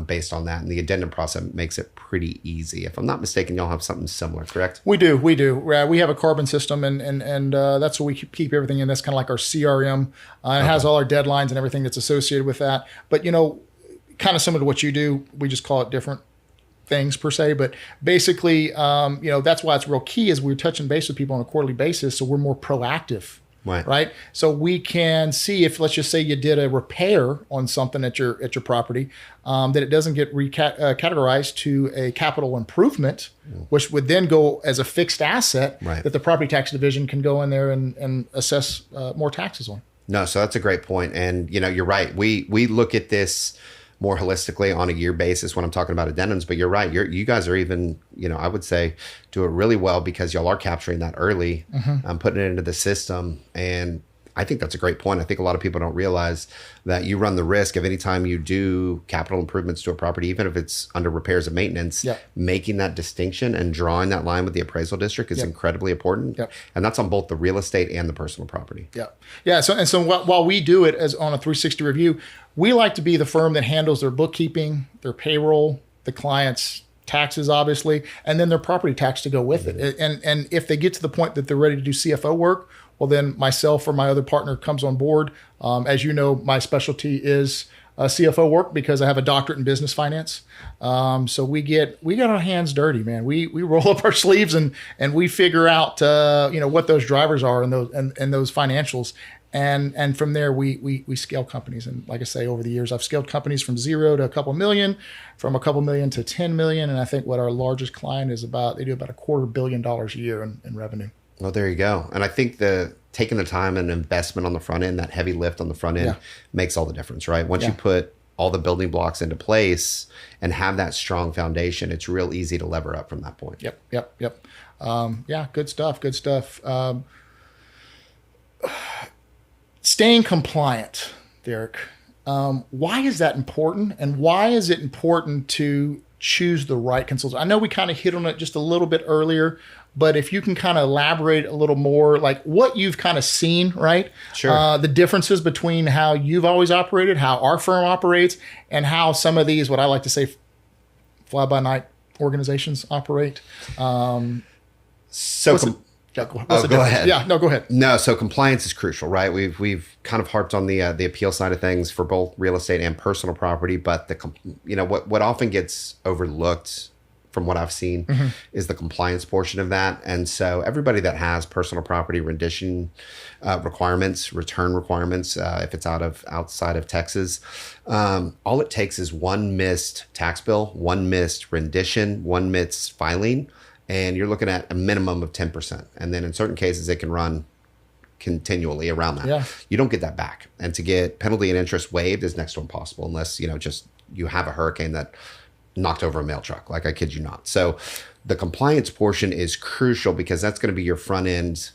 based on that. And the addendum process makes it pretty easy. If I'm not mistaken, y'all have something similar, correct? We do. We have a carbon system and that's where we keep everything in. That's kind of like our CRM. It has all our deadlines and everything that's associated with that. But, kind of similar to what you do, we just call it different things per se, but basically, that's why it's real key is we're touching base with people on a quarterly basis. So we're more proactive, right? So we can see if, let's just say you did a repair on something at your property, that it doesn't get categorized to a capital improvement, which would then go as a fixed asset that the property tax division can go in there and assess more taxes on. No, so that's a great point. And, you're right. We look at this more holistically on a year basis when I'm talking about addendums, but you're right. You guys are even, I would say do it really well because y'all are capturing that early, putting it into the system. And I think that's a great point. I think a lot of people don't realize that you run the risk of any time you do capital improvements to a property, even if it's under repairs and maintenance, making that distinction and drawing that line with the appraisal district is incredibly important. And that's on both the real estate and the personal property. Yeah. So while we do it as on a 360 review, we like to be the firm that handles their bookkeeping, their payroll, the client's taxes, obviously, and then their property tax to go with it. And if they get to the point that they're ready to do CFO work, well, then myself or my other partner comes on board. As you know, my specialty is CFO work because I have a doctorate in business finance. So we get our hands dirty, man. We roll up our sleeves and we figure out what those drivers are and those financials. And from there we scale companies. And like I say, over the years, I've scaled companies from 0 to a couple million, from a couple million to 10 million. And I think what our largest client is they do about $250 million a year in revenue. Well, there you go. And I think taking the time and investment on the front end, that heavy lift on the front end makes all the difference, right? Once you put all the building blocks into place and have that strong foundation, it's real easy to lever up from that point. Yep. Good stuff. Staying compliant, Derrick. Why is that important? And why is it important to choose the right consultant? I know we kind of hit on it just a little bit earlier, but if you can kind of elaborate a little more, like what you've kind of seen, right? Sure. The differences between how you've always operated, how our firm operates, and how some of these, what I like to say, fly-by-night organizations operate. Go ahead. Yeah, no, go ahead. No, so compliance is crucial, right? We've kind of harped on the appeal side of things for both real estate and personal property, but what often gets overlooked from what I've seen is the compliance portion of that. And so everybody that has personal property rendition requirements, return requirements, if it's outside of Texas, all it takes is one missed tax bill, one missed rendition, one missed filing, and you're looking at a minimum of 10%. And then in certain cases, it can run continually around that. Yeah. You don't get that back. And to get penalty and interest waived is next to impossible unless, you have a hurricane that knocked over a mail truck. Like, I kid you not. So the compliance portion is crucial because that's going to be your front end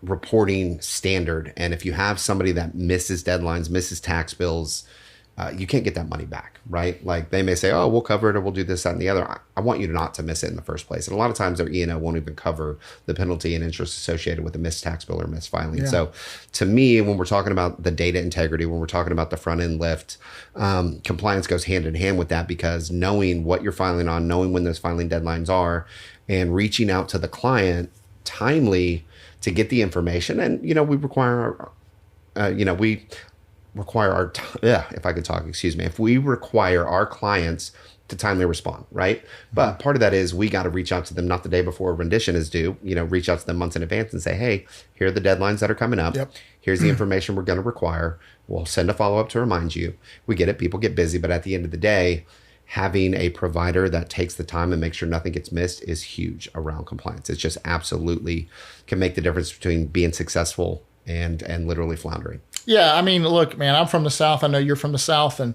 reporting standard. And if you have somebody that misses deadlines, misses tax bills, you can't get that money back, right? Like, they may say, oh, we'll cover it, or we'll do this, that, and the other. I want you not to miss it in the first place. And a lot of times their E&O won't even cover the penalty and interest associated with a missed tax bill or missed filing. Yeah. So to me, when we're talking about the data integrity, when we're talking about the front end lift, compliance goes hand in hand with that, because knowing what you're filing on, knowing when those filing deadlines are, and reaching out to the client timely to get the information. And, we require, if we require our clients to timely respond, right? But part of that is we got to reach out to them, not the day before a rendition is due, reach out to them months in advance and say, hey, here are the deadlines that are coming up. Yep. Here's the information we're going to require. We'll send a follow-up to remind you. We get it. People get busy. But at the end of the day, having a provider that takes the time and makes sure nothing gets missed is huge around compliance. It's just absolutely can make the difference between being successful and literally floundering. Yeah, I mean, look, man, I'm from the South. I know you're from the South. And,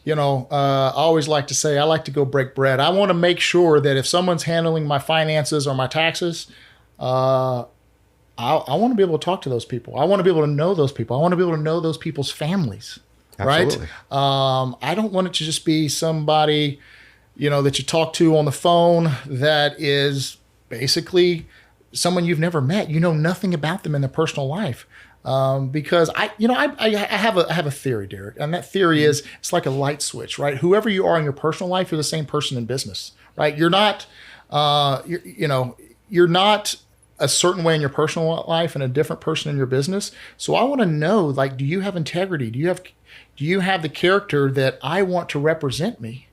I always like to say I like to go break bread. I want to make sure that if someone's handling my finances or my taxes, I want to be able to talk to those people. I want to be able to know those people. I want to be able to know those people's families. Absolutely. Right? I don't want it to just be somebody, that you talk to on the phone that is basically someone you've never met. You know nothing about them in their personal life. Because I have a theory, Derrick, and that theory is it's like a light switch, right? Whoever you are in your personal life, you're the same person in business, right? You're not, you're not a certain way in your personal life and a different person in your business. So I want to know, like, do you have integrity? Do you have the character that I want to represent me?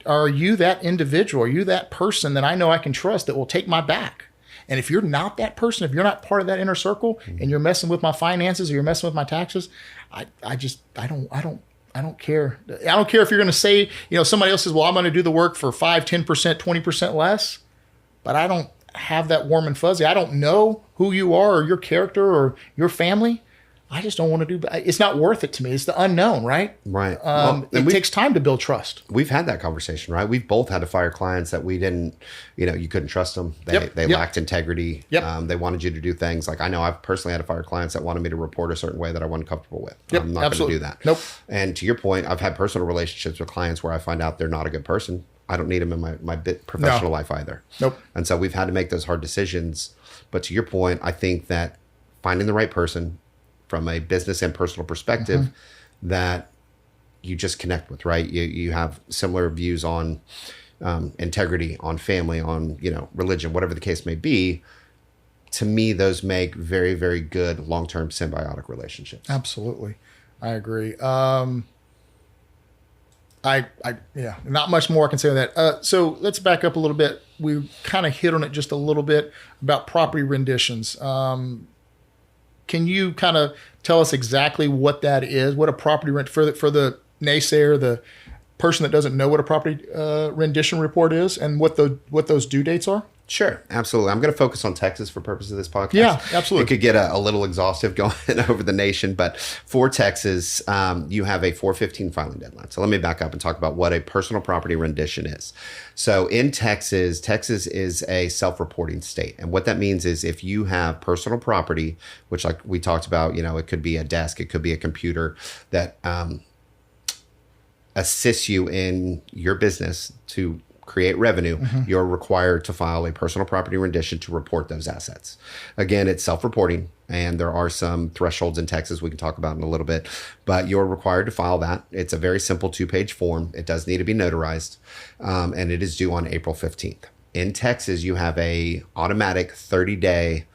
Are you that individual? Are you that person that I know I can trust that will take my back? And if you're not that person, if you're not part of that inner circle and you're messing with my finances or you're messing with my taxes, I don't care. I don't care if you're going to say, somebody else says, well, I'm going to do the work for 5, 10%, 20% less, but I don't have that warm and fuzzy. I don't know who you are or your character or your family. I just don't want to do. It's not worth it to me. It's the unknown, right? Right. It takes time to build trust. We've had that conversation, right? We've both had to fire clients that we didn't, you couldn't trust them. They lacked integrity. Yep. They wanted you to do things like, I know I've personally had to fire clients that wanted me to report a certain way that I wasn't comfortable with. Yep. I'm not going to do that. Nope. And to your point, I've had personal relationships with clients where I find out they're not a good person. I don't need them in my professional life either. Nope. And so we've had to make those hard decisions. But to your point, I think that finding the right person from a business and personal perspective that you just connect with, right? You have similar views on integrity, on family, on, religion, whatever the case may be. To me, those make very, very good long-term symbiotic relationships. Absolutely. I agree. Yeah, not much more I can say on that. So let's back up a little bit. We kind of hit on it just a little bit about property renditions. Can you kind of tell us exactly what that is? What a property rent for the naysayer, the person that doesn't know what a property rendition report is, and what those due dates are? Sure, absolutely. I'm going to focus on Texas for purpose of this podcast. Yeah, absolutely. It could get a little exhaustive going over the nation, but for Texas, you have a 4/15 filing deadline. So let me back up and talk about what a personal property rendition is. So in Texas is a self-reporting state. And what that means is if you have personal property, which like we talked about, it could be a desk, it could be a computer that assists you in your business to create revenue, you're required to file a personal property rendition to report those assets. Again, it's self-reporting, and there are some thresholds in Texas we can talk about in a little bit, but you're required to file that. It's a very simple 2-page form. It does need to be notarized, and it is due on April 15th. In Texas, you have a automatic 30-day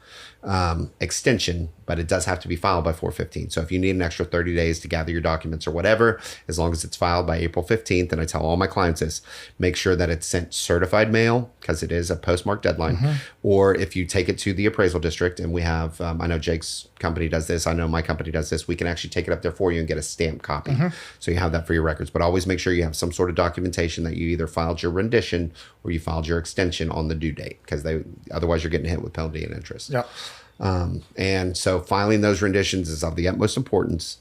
extension, but it does have to be filed by 4/15. So if you need an extra 30 days to gather your documents or whatever, as long as it's filed by April 15th, and I tell all my clients this, make sure that it's sent certified mail because it is a postmark deadline. Or if you take it to the appraisal district, and we have, I know Jake's company does this, I know my company does this, we can actually take it up there for you and get a stamped copy. So you have that for your records, but always make sure you have some sort of documentation that you either filed your rendition or you filed your extension on the due date, because otherwise you're getting hit with penalty and interest. Yeah. And so filing those renditions is of the utmost importance.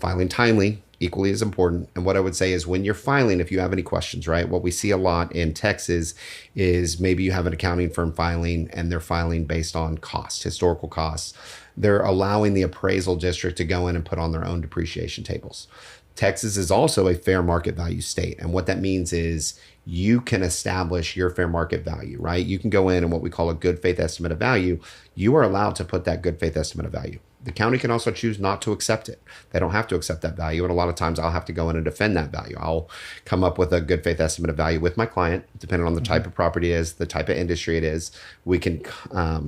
Filing timely, equally as important. And what I would say is when you're filing, if you have any questions, right, what we see a lot in Texas is maybe you have an accounting firm filing and they're filing based on cost, historical costs. They're allowing the appraisal district to go in and put on their own depreciation tables. Texas is also a fair market value state. And what that means is you can establish your fair market value, right? You can go in and what we call a good faith estimate of value. You are allowed to put that good faith estimate of value. The county can also choose not to accept it. They don't have to accept that value. And a lot of times I'll have to go in and defend that value. I'll come up with a good faith estimate of value with my client, depending on the type of property it is, the type of industry it is. We can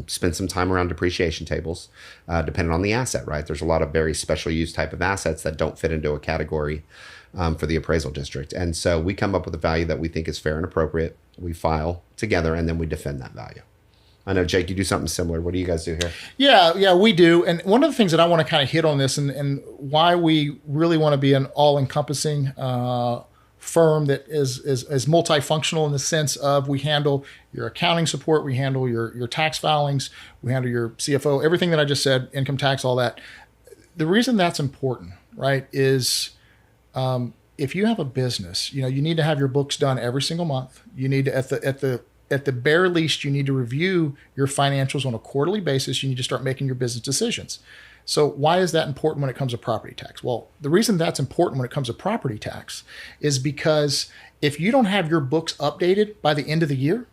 spend some time around depreciation tables, depending on the asset, right? There's a lot of very special use type of assets that don't fit into a category for the appraisal district. And so we come up with a value that we think is fair and appropriate. We file together and then we defend that value. I know, Jake, you do something similar. What do you guys do here? Yeah, we do. And one of the things that I want to kind of hit on this and why we really want to be an all-encompassing firm that is multifunctional in the sense of we handle your accounting support, we handle your tax filings, we handle your CFO, everything that I just said, income tax, all that. The reason that's important, right, is if you have a business, you need to have your books done every single month. You need to, at the bare least, you need to review your financials on a quarterly basis. You need to start making your business decisions. So why is that important when it comes to property tax? Well, the reason that's important when it comes to property tax is because if you don't have your books updated by the end of the year,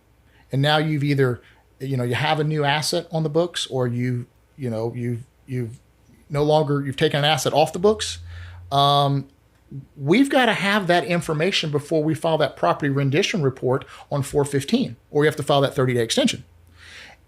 and now you've either, you have a new asset on the books, or you've taken an asset off the books, we've got to have that information before we file that property rendition report on 4/15, or we have to file that 30-day extension.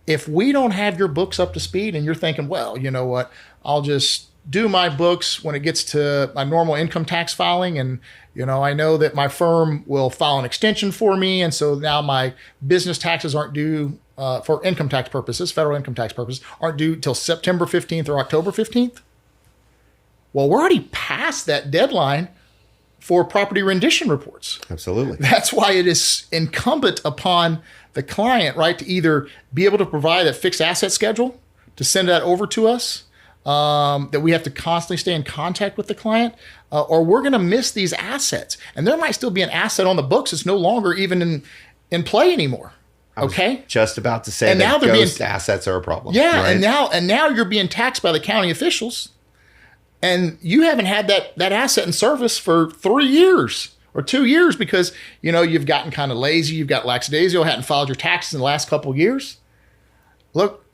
If we don't have your books up to speed and you're thinking, well, you know what, I'll just do my books when it gets to my normal income tax filing, and I know that my firm will file an extension for me, and so now my business taxes aren't due for income tax purposes, federal income tax purposes, aren't due till September 15th or October 15th. Well, we're already past that deadline for property rendition reports. Absolutely. That's why it is incumbent upon the client, right, to either be able to provide a fixed asset schedule to send that over to us, that we have to constantly stay in contact with the client, or we're going to miss these assets. And there might still be an asset on the books that's no longer even in play anymore. Okay. Just about to say and that now ghost assets are a problem. Yeah. Right? And now you're being taxed by the county officials. And you haven't had that asset in service for 3 years or 2 years because, you've gotten kind of lazy. You've got lackadaisical, hadn't filed your taxes in the last couple of years. Look,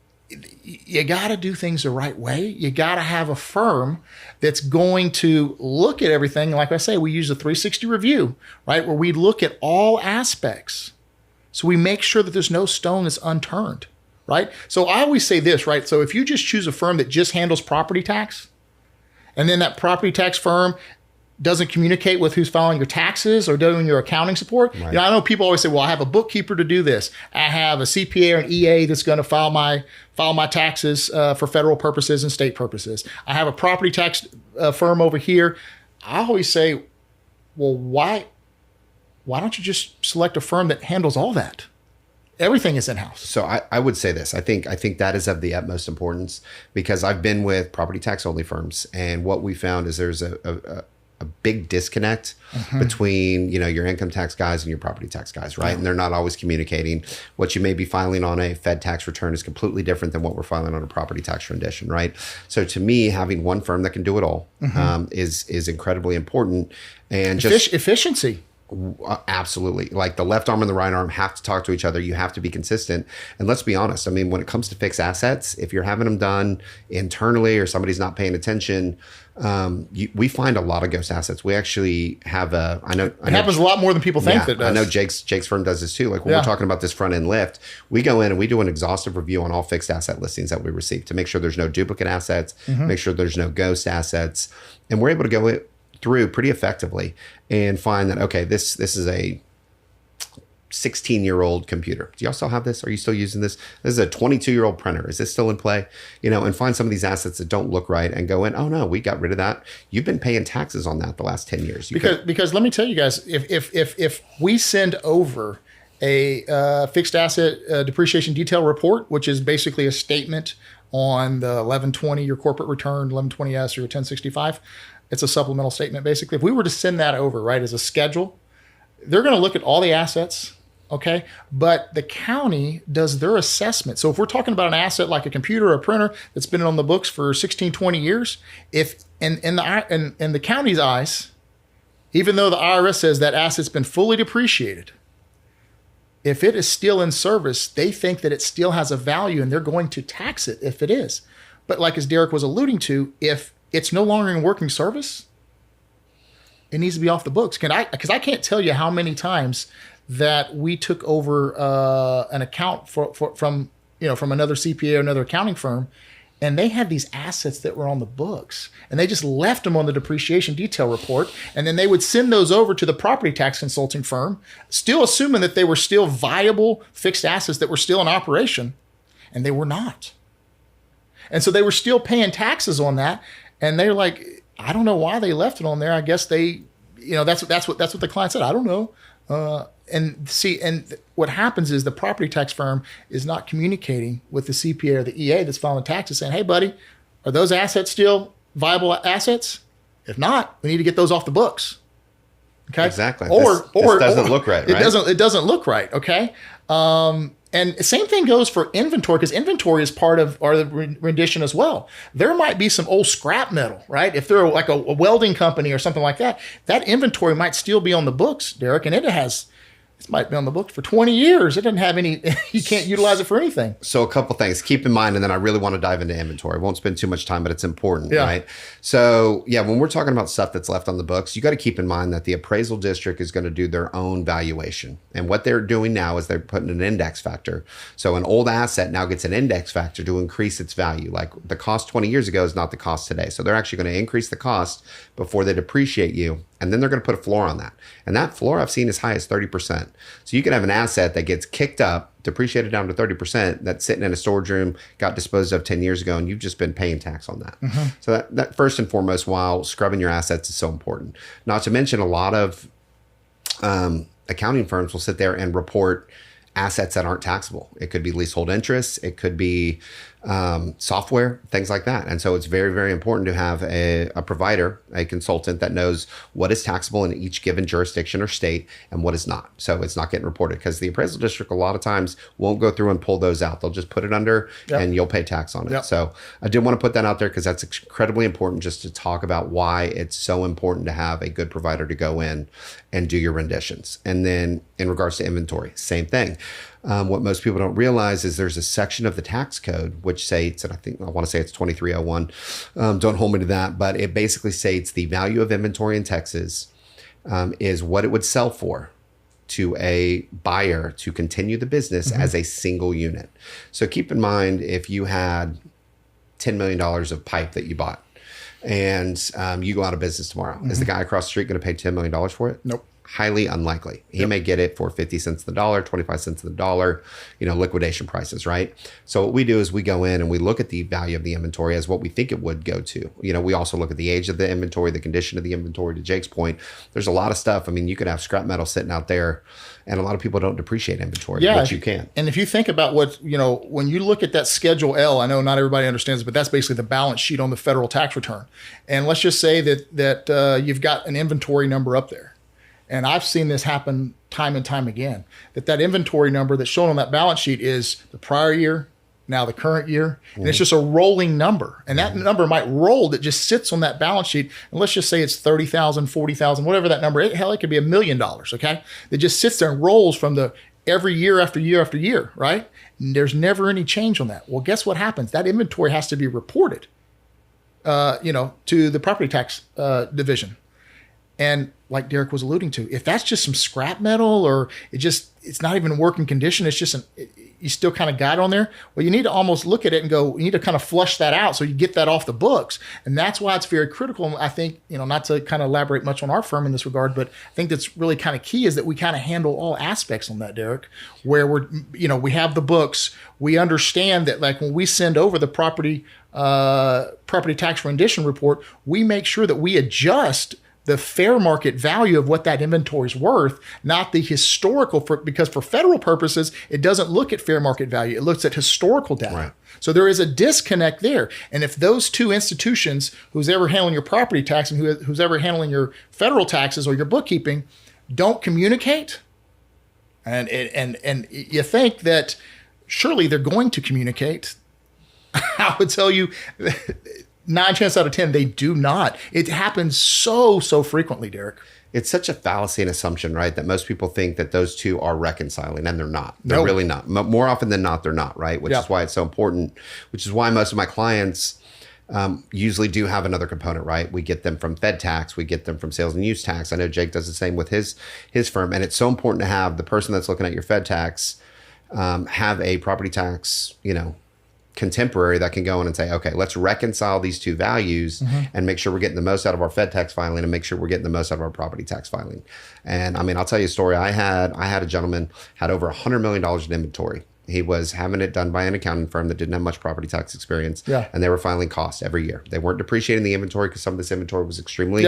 you got to do things the right way. You got to have a firm that's going to look at everything. Like I say, we use a 360 review, right? Where we look at all aspects. So we make sure that there's no stone that's unturned, right? So I always say this, right? So if you just choose a firm that just handles property tax, and then that property tax firm doesn't communicate with who's filing your taxes or doing your accounting support. Right. I know people always say, well, I have a bookkeeper to do this. I have a CPA or an EA that's going to file my taxes for federal purposes and state purposes. I have a property tax firm over here. I always say, well, why don't you just select a firm that handles all that? Everything is in-house. So I would say this. I think that is of the utmost importance, because I've been with property tax only firms, and what we found is there's a big disconnect between, your income tax guys and your property tax guys, right? And they're not always communicating. What you may be filing on a Fed tax return is completely different than what we're filing on a property tax rendition, right? So to me, having one firm that can do it all is incredibly important. And just efficiency. Absolutely. Like the left arm and the right arm have to talk to each other. You have to be consistent. And let's be honest. I mean, when it comes to fixed assets, if you're having them done internally or somebody's not paying attention, we find a lot of ghost assets. We actually have it happens a lot more than people think that it does. I know Jake's firm does this too. Like when we're talking about this front end lift, we go in and we do an exhaustive review on all fixed asset listings that we receive to make sure there's no duplicate assets, make sure there's no ghost assets. And we're able to go through pretty effectively and find that, okay, this is a 16-year-old computer. Do y'all still have this? Are you still using this? This is a 22-year-old printer. Is this still in play? And find some of these assets that don't look right and go in, oh no, we got rid of that. You've been paying taxes on that the last 10 years. Because let me tell you guys, if we send over a fixed asset depreciation detail report, which is basically a statement on the 1120, your corporate return, 1120S or your 1065, it's a supplemental statement, basically. If we were to send that over, right, as a schedule, they're going to look at all the assets, okay? But the county does their assessment. So if we're talking about an asset like a computer or a printer that's been on the books for 16, 20 years, if in the county's eyes, even though the IRS says that asset's been fully depreciated, if it is still in service, they think that it still has a value and they're going to tax it if it is. But like as Derrick was alluding to, if it's no longer in working service, it needs to be off the books. Because I can't tell you how many times that we took over an account from another CPA or another accounting firm, and they had these assets that were on the books, and they just left them on the depreciation detail report, and then they would send those over to the property tax consulting firm, still assuming that they were still viable fixed assets that were still in operation, and they were not. And so they were still paying taxes on that. And they're like, I don't know why they left it on there. I guess they, that's what the client said. I don't know. And what happens is the property tax firm is not communicating with the CPA or the EA that's filing taxes saying, hey, buddy, are those assets still viable assets? If not, we need to get those off the books. Okay. Exactly. This doesn't look right. It doesn't look right. Okay. And same thing goes for inventory, because inventory is part of the rendition as well. There might be some old scrap metal, right? If they're like a welding company or something like that, that inventory might still be on the books, Derrick, and it might be on the books for 20 years. It doesn't have any, you can't utilize it for anything. So a couple things keep in mind, and then I really want to dive into inventory. I won't spend too much time, but it's important, right? So when we're talking about stuff that's left on the books, you got to keep in mind that the appraisal district is going to do their own valuation. And what they're doing now is they're putting an index factor. So an old asset now gets an index factor to increase its value. Like the cost 20 years ago is not the cost today. So they're actually going to increase the cost before they depreciate you. And then they're going to put a floor on that. And that floor I've seen as high as 30%. So you can have an asset that gets kicked up, depreciated down to 30%, that's sitting in a storage room, got disposed of 10 years ago, and you've just been paying tax on that. So that first and foremost, while scrubbing your assets is so important. Not to mention a lot of accounting firms will sit there and report assets that aren't taxable. It could be leasehold interests. It could be software, things like that. And so it's very, very important to have a provider, a consultant that knows what is taxable in each given jurisdiction or state and what is not. So it's not getting reported, because the appraisal district a lot of times won't go through and pull those out. They'll just put it under and you'll pay tax on it. So I did want to put that out there because that's incredibly important, just to talk about why it's so important to have a good provider to go in and do your renditions. And then in regards to inventory, same thing. What most people don't realize is there's a section of the tax code which states, and I want to say it's 2301. Don't hold me to that, but it basically states the value of inventory in Texas is what it would sell for to a buyer to continue the business as a single unit. So keep in mind, if you had $10 million of pipe that you bought and you go out of business tomorrow, is the guy across the street going to pay $10 million for it? Nope. Highly unlikely. He may get it for 50 cents on the dollar, 25 cents on the dollar, liquidation prices, right? So what we do is we go in and we look at the value of the inventory as what we think it would go to. We also look at the age of the inventory, the condition of the inventory. To Jake's point, there's a lot of stuff. I mean, you could have scrap metal sitting out there, and a lot of people don't depreciate inventory, but you can. And if you think about what, when you look at that Schedule L, I know not everybody understands it, but that's basically the balance sheet on the federal tax return. And let's just say that you've got an inventory number up there. And I've seen this happen time and time again, that inventory number that's shown on that balance sheet is the prior year, now the current year, and it's just a rolling number. And that number might roll that just sits on that balance sheet. And let's just say it's 30,000, 40,000, whatever that number is. Hell, it could be $1 million, okay? That just sits there and rolls from every year after year after year, right? And there's never any change on that. Well, guess what happens? That inventory has to be reported, to the property tax division. And like Derrick was alluding to, if that's just some scrap metal or it's not even in working condition, it's just you still kind of got it on there. Well, you need to almost look at it and go, you need to kind of flush that out so you get that off the books. And that's why it's very critical. And I think, not to kind of elaborate much on our firm in this regard, but I think that's really kind of key is that we kind of handle all aspects on that, Derrick, where we have the books. We understand that like when we send over the property tax rendition report, we make sure that we adjust the fair market value of what that inventory is worth, not the historical, because for federal purposes, it doesn't look at fair market value. It looks at historical data. Right. So there is a disconnect there. And if those two institutions, who's ever handling your property tax and who's ever handling your federal taxes or your bookkeeping, don't communicate, and you think that surely they're going to communicate, I would tell you 9 chances out of 10, they do not. It happens so frequently, Derrick. It's such a fallacy and assumption, right? That most people think that those two are reconciling, and they're not. They're really not. More often than not, they're not, right? Which is why it's so important, which is why most of my clients usually do have another component, right? We get them from Fed tax, we get them from sales and use tax. I know Jake does the same with his firm, and it's so important to have the person that's looking at your Fed tax have a property tax, contemporary that can go in and say, okay, let's reconcile these two values and make sure we're getting the most out of our Fed tax filing and make sure we're getting the most out of our property tax filing. And I mean, I'll tell you a story. I had a gentleman had over $100 million in inventory. He was having it done by an accounting firm that didn't have much property tax experience. Yeah. And they were filing costs every year. They weren't depreciating the inventory because some of this inventory was extremely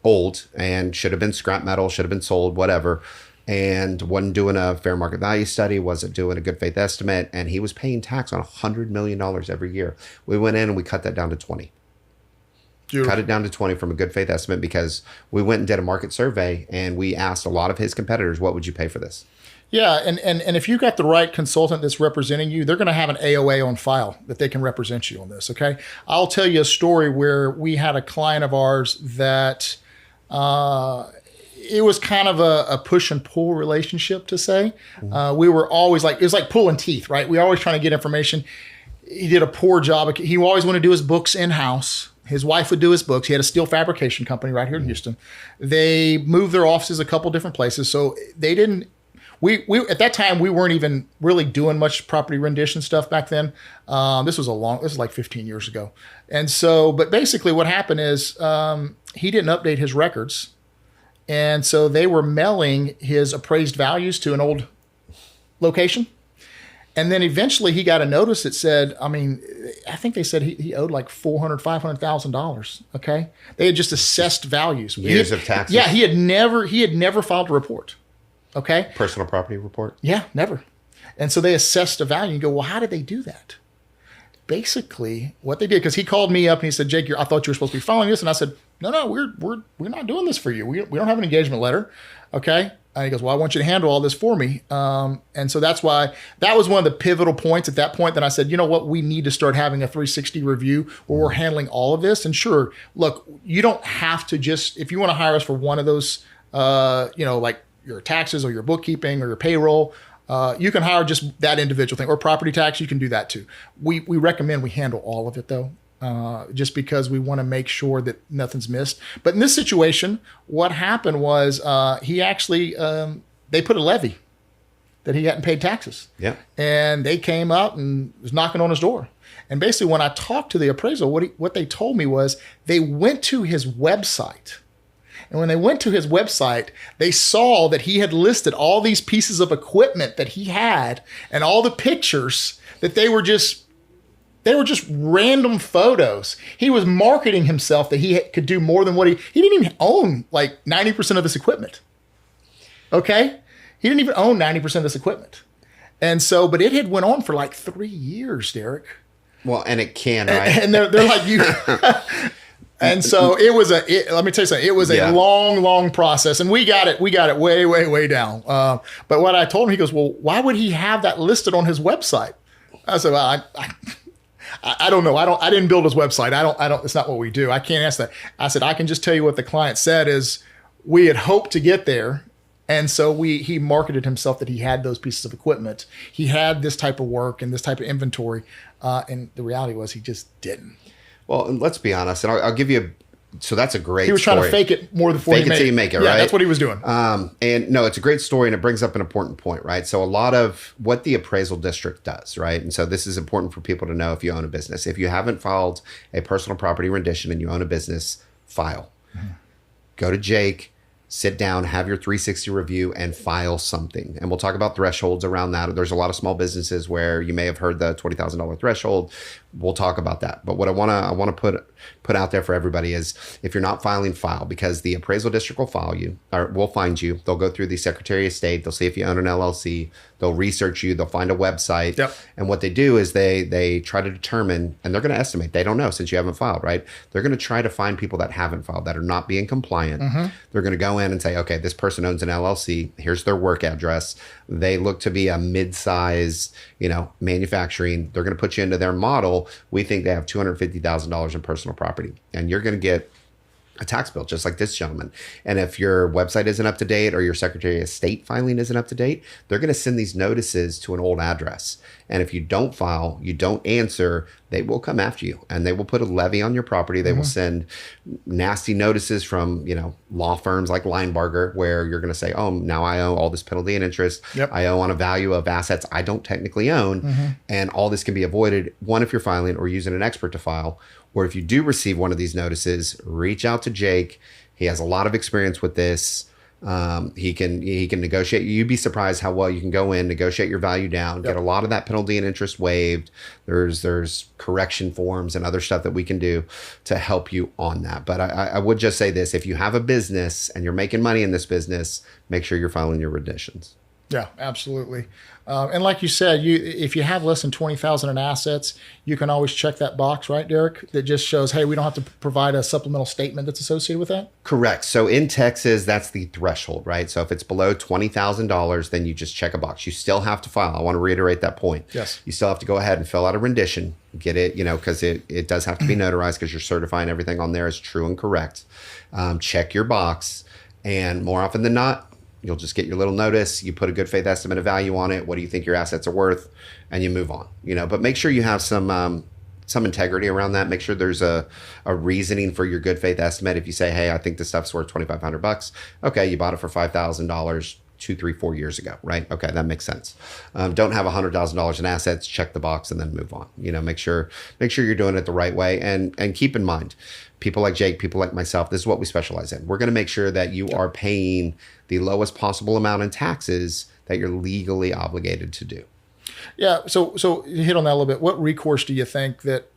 old and should have been scrap metal, should have been sold, whatever. And wasn't doing a fair market value study, wasn't doing a good faith estimate, and he was paying tax on $100 million every year. We went in and we cut that down to 20. Beautiful. Cut it down to 20 from a good faith estimate because we went and did a market survey and we asked a lot of his competitors, what would you pay for this? Yeah, and if you've got the right consultant that's representing you, they're going to have an AOA on file that they can represent you on this, okay? I'll tell you a story where we had a client of ours that it was kind of a push and pull relationship, to say. We were always it was like pulling teeth, right? We were always trying to get information. He did a poor job. He always wanted to do his books in-house. His wife would do his books. He had a steel fabrication company right here in Houston. They moved their offices a couple different places. So they didn't, we at that time, we weren't even really doing much property rendition stuff back then. This was like 15 years ago. And so, but basically what happened is he didn't update his records. And so they were mailing his appraised values to an old location. And then eventually he got a notice that said, I think they said he owed like $400,000, $500,000. Okay. They had just assessed values. Years of taxes. Yeah. He had never filed a report. Okay. Personal property report. Yeah, never. And so they assessed a value and you go, well, how did they do that? Basically what they did, because he called me up and he said, Jake, I thought you were supposed to be following this. And I said, no, we're not doing this for you. We don't have an engagement letter. Okay. And he goes, well, I want you to handle all this for me. And so that's why that was one of the pivotal points at that point. Then I said, you know what, we need to start having a 360 review where we're handling all of this. And sure, look, you don't have to just, if you want to hire us for one of those, like your taxes or your bookkeeping or your payroll, You can hire just that individual thing, or property tax. You can do that too. We recommend we handle all of it though, just because we want to make sure that nothing's missed. But in this situation, what happened was he actually they put a levy that he hadn't paid taxes. Yeah. And they came up and was knocking on his door. And basically, when I talked to the appraisal, what they told me was they went to his website. And when they went to his website, they saw that he had listed all these pieces of equipment that he had and all the pictures that they were just random photos. He was marketing himself that he could do more than what he didn't even own like 90% of this equipment. Okay? He didn't even own 90% of this equipment. And so, but it had went on for like 3 years, Derrick. Well, and it can, right? And they're like, you. And so let me tell you something. It was a long process, and we got it way down. But what I told him, he goes, well, why would he have that listed on his website? I said, well, I don't know. I didn't build his website. I don't, it's not what we do. I can't ask that. I said, I can just tell you what the client said is we had hoped to get there. And so he marketed himself that he had those pieces of equipment. He had this type of work and this type of inventory. And the reality was he just didn't. Well, and let's be honest. And I'll give you so that's a great story. He was trying to fake it more before fake it till you make it, right? Yeah, that's what he was doing. And no, it's a great story, and it brings up an important point, right? So a lot of what the appraisal district does, right? And so this is important for people to know if you own a business. If you haven't filed a personal property rendition and you own a business, file. Mm-hmm. Go to Jake. Sit down, have your 360 review, and file something. And we'll talk about thresholds around that. There's a lot of small businesses where you may have heard the $20,000 threshold. We'll talk about that. But what I want to put out there for everybody is if you're not filing, file, because the appraisal district will file you or will find you. They'll go through the Secretary of State. They'll see if you own an LLC. They'll research you. They'll find a website. Yep. And what they do is they try to determine, and they're going to estimate. They don't know since you haven't filed, right? They're going to try to find people that haven't filed, that are not being compliant. Mm-hmm. They're going to go in and say, okay, this person owns an LLC. Here's their work address. They look to be a mid-size, manufacturing. They're going to put you into their model. We think they have $250,000 in personal property, and you're going to get a tax bill just like this gentleman. And if your website isn't up to date or your Secretary of State filing isn't up to date, they're going to send these notices to an old address. And if you don't file, you don't answer, they will come after you and they will put a levy on your property. They will send nasty notices from, law firms like Linebarger, where you're going to say, oh, now I owe all this penalty and interest. Yep. I owe on a value of assets I don't technically own. Mm-hmm. And all this can be avoided. One, if you're filing or using an expert to file, or if you do receive one of these notices, reach out to Jake. He has a lot of experience with this. He can negotiate. You'd be surprised how well you can go in, negotiate your value down, get a lot of that penalty and interest waived. There's correction forms and other stuff that we can do to help you on that. But I would just say this: if you have a business and you're making money in this business, make sure you're filing your renditions. Yeah, absolutely. And like you said, if you have less than 20,000 in assets, you can always check that box, right, Derrick? That just shows, hey, we don't have to provide a supplemental statement that's associated with that. Correct. So in Texas, that's the threshold, right? So if it's below $20,000, then you just check a box. You still have to file. I want to reiterate that point. Yes. You still have to go ahead and fill out a rendition, get it, because it does have to be notarized because you're certifying everything on there is true and correct. Check your box, and more often than not, you'll just get your little notice. You put a good faith estimate of value on it. What do you think your assets are worth? And you move on. But make sure you have some integrity around that. Make sure there's a reasoning for your good faith estimate. If you say, hey, I think this stuff's worth $2,500. Okay, you bought it for $5,000 2, 3, 4 years ago, right? Okay, that makes sense. Don't have $100,000 in assets. Check the box and then move on. Make sure you're doing it the right way. And keep in mind, people like Jake, people like myself, this is what we specialize in. We're going to make sure that you are paying the lowest possible amount in taxes that you're legally obligated to do. Yeah, so you hit on that a little bit. What recourse do you think that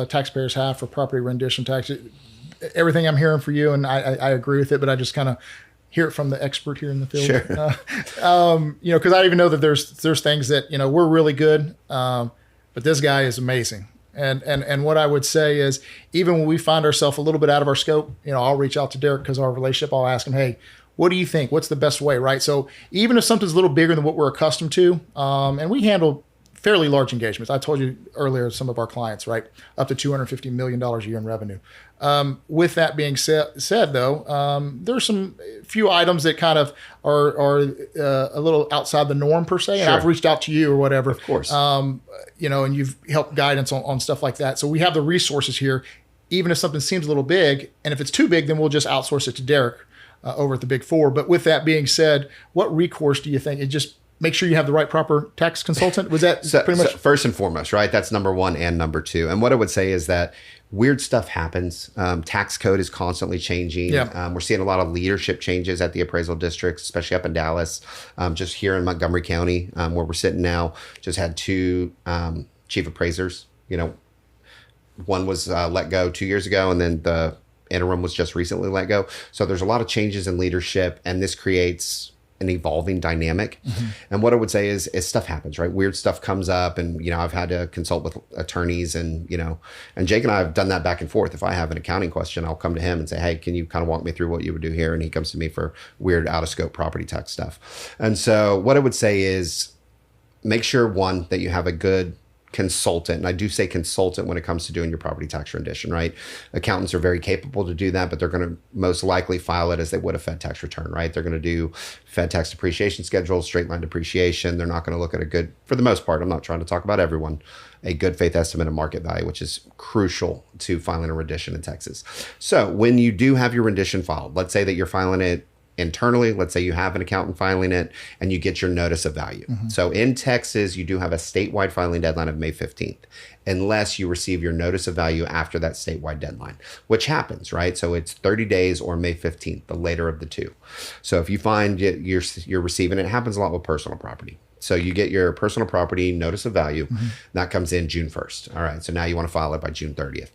taxpayers have for property rendition tax? Everything I'm hearing for you, and I agree with it, but I just kind of hear it from the expert here in the field. Sure. Because I even know that there's things that we're really good, but this guy is amazing. And what I would say is, even when we find ourselves a little bit out of our scope, I'll reach out to Derrick because our relationship. I'll ask him, hey, what do you think? What's the best way, right? So even if something's a little bigger than what we're accustomed to, and we handle fairly large engagements. I told you earlier, some of our clients, right, up to $250 million a year in revenue. With that being said though, there's some few items that kind of are a little outside the norm per se. And Sure. I've reached out to you or whatever. Of course. And you've helped guidance on stuff like that. So we have the resources here, even if something seems a little big. And if it's too big, then we'll just outsource it to Derrick over at the Big Four. But with that being said, what recourse do you think? It just make sure you have the right proper tax consultant. Was that pretty much? So first and foremost, right? That's number one and number two. And what I would say is that weird stuff happens. Tax code is constantly changing. Yeah. We're seeing a lot of leadership changes at the appraisal districts, especially up in Dallas. Just here in Montgomery County, where we're sitting now, just had two chief appraisers. One was let go 2 years ago, and then the interim was just recently let go. So there's a lot of changes in leadership, and this creates an evolving dynamic. Mm-hmm. And what I would say is stuff happens, right? Weird stuff comes up, and I've had to consult with attorneys, and and Jake and I have done that back and forth. If I have an accounting question, I'll come to him and say, hey, can you kind of walk me through what you would do here? And he comes to me for weird out of scope property tax stuff. And so what I would say is make sure, one, that you have a good consultant. And I do say consultant when it comes to doing your property tax rendition, right? Accountants are very capable to do that, but they're going to most likely file it as they would a Fed tax return, right? They're going to do Fed tax depreciation schedule, straight line depreciation. They're not going to look at a good, for the most part, I'm not trying to talk about everyone, a good faith estimate of market value, which is crucial to filing a rendition in Texas. So when you do have your rendition filed, let's say that you're filing it internally, let's say you have an accountant filing it, and you get your notice of value. Mm-hmm. So in Texas, you do have a statewide filing deadline of May 15th, unless you receive your notice of value after that statewide deadline, which happens, right? So it's 30 days or May 15th, the later of the two. So if you find you're receiving it happens a lot with personal property. So you get your personal property notice of value. Mm-hmm. That comes in June 1st. All right. So now you want to file it by June 30th.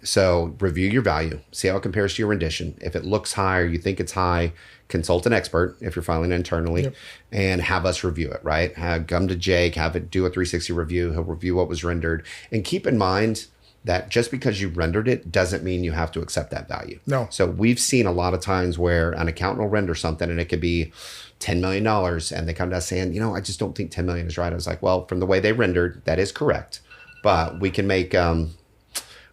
So review your value, see how it compares to your rendition. If it looks high or you think it's high, consult an expert if you're filing internally. Yep. And have us review it, right? Come to Jake, have it do a 360 review. He'll review what was rendered. And keep in mind that just because you rendered it doesn't mean you have to accept that value. No. So we've seen a lot of times where an accountant will render something and it could be $10 million. And they come to us saying, I just don't think $10 million is right. I was like, well, from the way they rendered, that is correct. But we can make,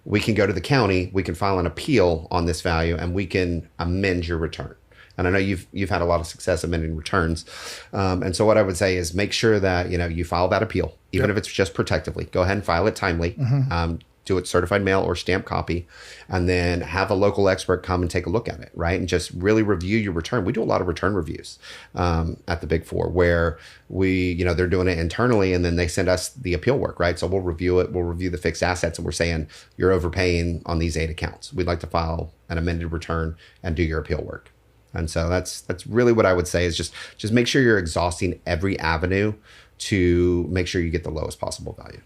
we can go to the county, we can file an appeal on this value, and we can amend your return. And I know you've had a lot of success amending returns. And so what I would say is make sure that, you file that appeal, even if it's just protectively. Go ahead and file it timely. Mm-hmm. Do it certified mail or stamp copy, and then have a local expert come and take a look at it, right? And just really review your return. We do a lot of return reviews at the Big Four where they're doing it internally, and then they send us the appeal work, right? So we'll review it. We'll review the fixed assets, and we're saying you're overpaying on these 8 accounts. We'd like to file an amended return and do your appeal work. And so that's really what I would say is just make sure you're exhausting every avenue to make sure you get the lowest possible value.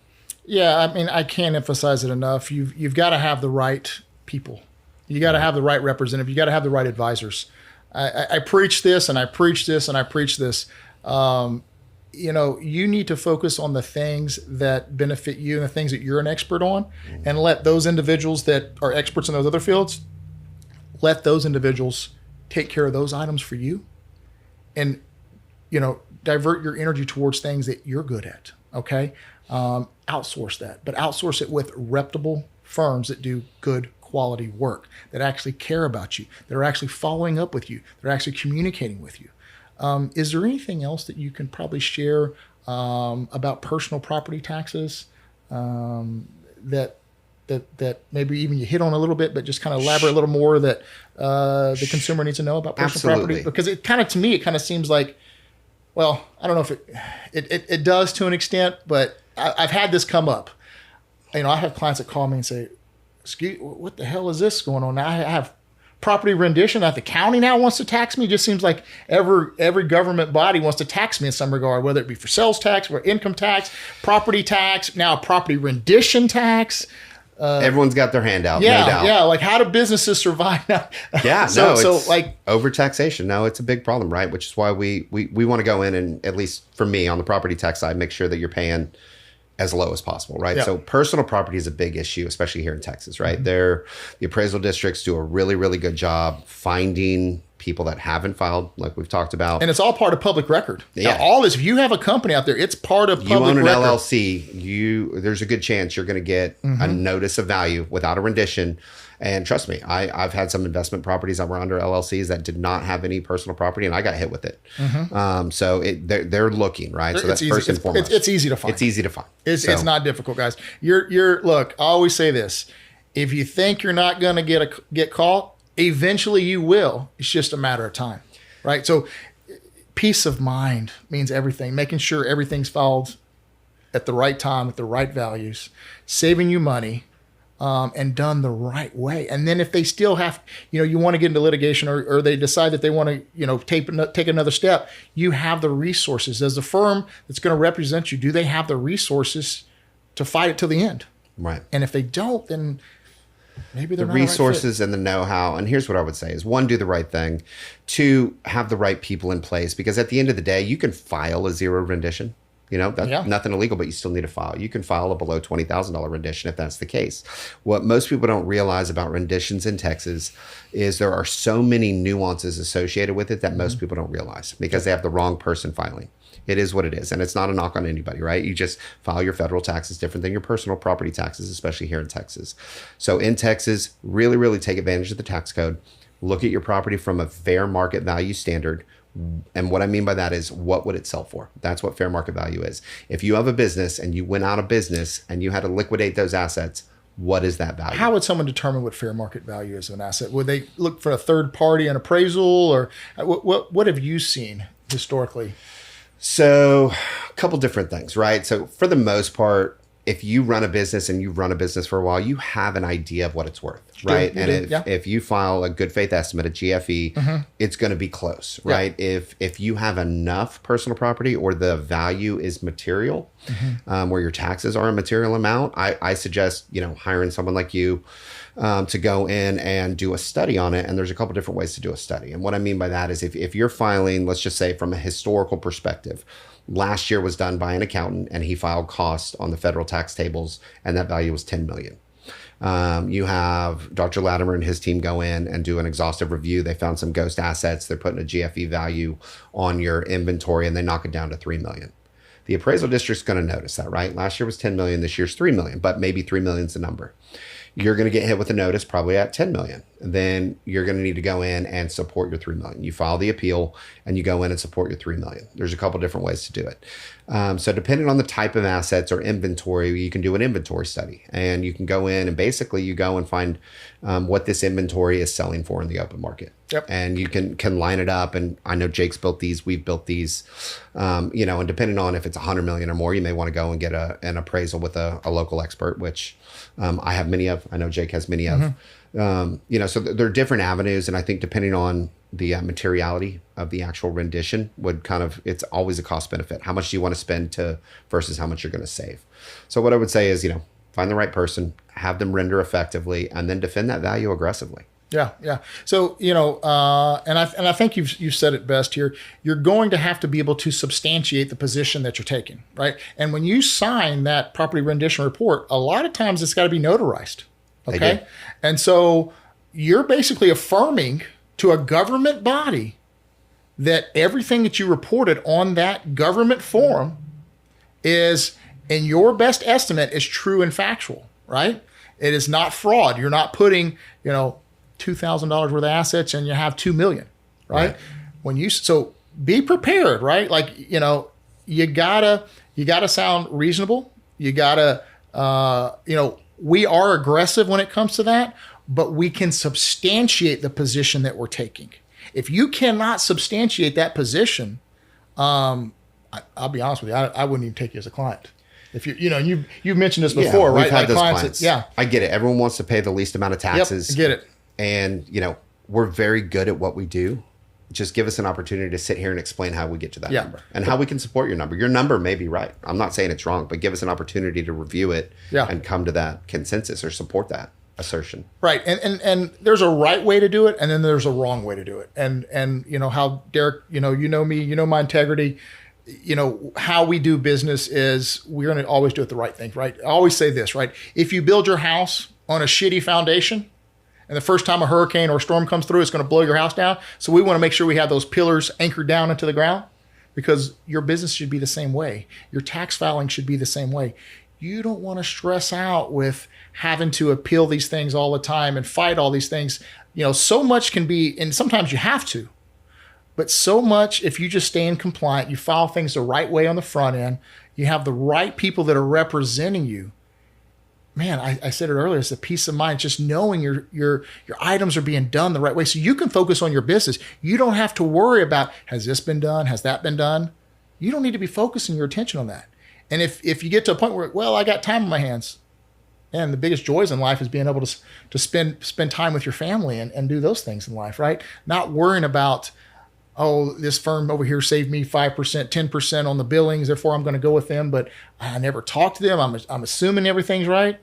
Yeah, I mean, I can't emphasize it enough. You've got to have the right people. You got to have the right representative. You got to have the right advisors. I preach this, and I preach this, and I preach this. You need to focus on the things that benefit you and the things that you're an expert on, and let those individuals that are experts in those other fields, let those individuals take care of those items for you, and divert your energy towards things that you're good at. Okay. Outsource that, but outsource it with reputable firms that do good quality work, that actually care about you, that are actually following up with you, that are actually communicating with you. Is there anything else that you can probably share about personal property taxes that maybe even you hit on a little bit, but just kind of elaborate a little more that the consumer needs to know about personal property? Because to me, it kind of seems like, well, I don't know if it does to an extent, but I've had this come up. I have clients that call me and say, "Excuse, what the hell is this going on now? I have property rendition that the county now wants to tax me." It just seems like every government body wants to tax me in some regard, whether it be for sales tax, or income tax, property tax, now property rendition tax. Everyone's got their hand out. Yeah, no doubt. yeah. Like, how do businesses survive now? Yeah, so like overtaxation. No, it's a big problem, right? Which is why we want to go in and, at least for me on the property tax side, make sure that you're paying as low as possible, right? Yeah. So personal property is a big issue, especially here in Texas, right? Mm-hmm. The appraisal districts do a really, really good job finding people that haven't filed, like we've talked about. And it's all part of public record. Yeah. Now, all this, if you have a company out there, it's part of public record. You own an LLC, there's a good chance you're going to get a notice of value without a rendition. And trust me, I've had some investment properties that were under LLCs that did not have any personal property, and I got hit with it. So they're looking, right? So that's first and foremost. It's easy to find. It's easy to find. It's not difficult, guys. Look, I always say this. If you think you're not going to get caught, eventually you will. It's just a matter of time, right? So peace of mind means everything. Making sure everything's filed at the right time, at the right values, saving you money, and done the right way. And then if they still have, you want to get into litigation or they decide that they want to, take another step, you have the resources. As the firm that's going to represent you, do they have the resources to fight it till the end? Right. And if they don't, then maybe they're the not resources and the know-how. And here's what I would say is, one, do the right thing. Two, have the right people in place, because at the end of the day, you can file a zero rendition. That's nothing illegal, but you still need to file. You can file a below $20,000 rendition if that's the case. What most people don't realize about renditions in Texas is there are so many nuances associated with it that most people don't realize, because they have the wrong person filing. It is what it is. And it's not a knock on anybody, right? You just file your federal taxes different than your personal property taxes, especially here in Texas. So in Texas, really, really take advantage of the tax code. Look at your property from a fair market value standard. And what I mean by that is, what would it sell for? That's what fair market value is. If you have a business and you went out of business and you had to liquidate those assets, what is that value? How would someone determine what fair market value is of an asset? Would they look for a third party, an appraisal, or what have you seen historically? So a couple different things, right? So for the most part, if you run a business and you've run a business for a while, you have an idea of what it's worth, right? If you file a good faith estimate, a GFE, it's going to be close, right? Yeah. If you have enough personal property or the value is material, where your taxes are a material amount, I suggest, hiring someone like you to go in and do a study on it. And there's a couple different ways to do a study. And what I mean by that is, if you're filing, let's just say from a historical perspective, last year was done by an accountant and he filed cost on the federal tax tables and that value was $10 million. You have Dr. Latimer and his team go in and do an exhaustive review. They found some ghost assets. They're putting a GFE value on your inventory and they knock it down to $3 million. The appraisal district's going to notice that, right? Last year was $10 million. This year's $3 million, but maybe $3 million is the number. You're going to get hit with a notice probably at $10 million. And then you're going to need to go in and support your $3 million. You file the appeal and you go in and support your $3 million. There's a couple different ways to do it. So depending on the type of assets or inventory, you can do an inventory study and you can go in and basically you go and find what this inventory is selling for in the open market. Yep. And you can line it up. And I know Jake's built these, we've built these, and depending on if it's 100 million or more, you may want to go and get an appraisal with a local expert, which I have many of. I know Jake has many of. So there are different avenues. And I think depending on the materiality of the actual rendition it's always a cost benefit. How much do you want to spend versus how much you're going to save? So what I would say is, find the right person, have them render effectively, and then defend that value aggressively. Yeah. So, and I think you've said it best here. You're going to have to be able to substantiate the position that you're taking, right? And when you sign that property rendition report, a lot of times it's got to be notarized, okay? And so you're basically affirming to a government body that everything that you reported on that government form is, in your best estimate, is true and factual, right? It is not fraud. You're not putting, $2,000 worth of assets and you have $2 million, right? So be prepared, right? Like, you gotta sound reasonable. You gotta, we are aggressive when it comes to that, but we can substantiate the position that we're taking. If you cannot substantiate that position, I'll be honest with you, I wouldn't even take you as a client. If you've mentioned this before, right? We've had those clients. Yeah, I get it. Everyone wants to pay the least amount of taxes. Yep, I get it. And, we're very good at what we do. Just give us an opportunity to sit here and explain how we get to that number and how we can support your number. Your number may be right. I'm not saying it's wrong, but give us an opportunity to review it and come to that consensus or support that assertion. Right. And there's a right way to do it, and then there's a wrong way to do it. And how Derrick, you know me, my integrity. How we do business is we're going to always do it the right thing, right? I always say this, right? If you build your house on a shitty foundation And the first time a hurricane or storm comes through, it's going to blow your house down. So we want to make sure we have those pillars anchored down into the ground, because your business should be the same way. Your tax filing should be the same way. You don't want to stress out with having to appeal these things all the time and fight all these things. So much can be, and sometimes you have to, but so much, if you just stay in compliant, you file things the right way on the front end, you have the right people that are representing you. Man, I said it earlier, it's a peace of mind, just knowing your items are being done the right way, so you can focus on your business. You don't have to worry about, has this been done? Has that been done? You don't need to be focusing your attention on that. And if you get to a point where, well, I got time on my hands, and the biggest joys in life is being able to spend time with your family and do those things in life, right? Not worrying about, oh, this firm over here saved me 5%, 10% on the billings, therefore I'm going to go with them, but I never talked to them. I'm assuming everything's right.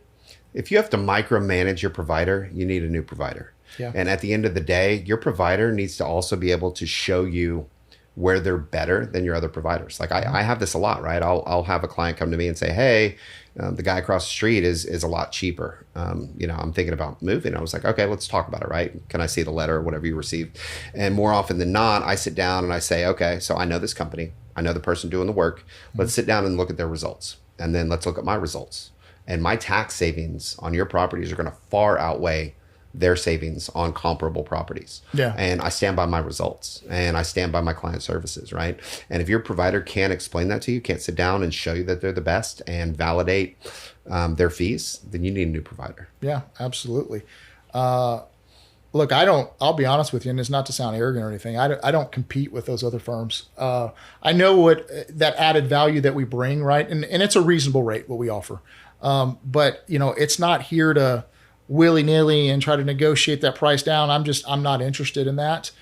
If you have to micromanage your provider, you need a new provider. Yeah. And at the end of the day, your provider needs to also be able to show you where they're better than your other providers. Like I have this a lot, right? I'll have a client come to me and say, hey, the guy across the street is a lot cheaper. I'm thinking about moving. I was like, okay, let's talk about it, right? Can I see the letter or whatever you received? And more often than not, I sit down and I say, okay, so I know this company. I know the person doing the work. Let's sit down and look at their results. And then let's look at my results. And my tax savings on your properties are going to far outweigh their savings on comparable properties. Yeah. And I stand by my results, and I stand by my client services, right? And if your provider can't explain that to you, can't sit down and show you that they're the best and validate their fees, then you need a new provider. Yeah, absolutely. Look, I'll be honest with you, and it's not to sound arrogant or anything. I don't compete with those other firms. I know what that added value that we bring, right? And it's a reasonable rate, what we offer. But it's not here to willy-nilly and try to negotiate that price down. I'm not interested in that,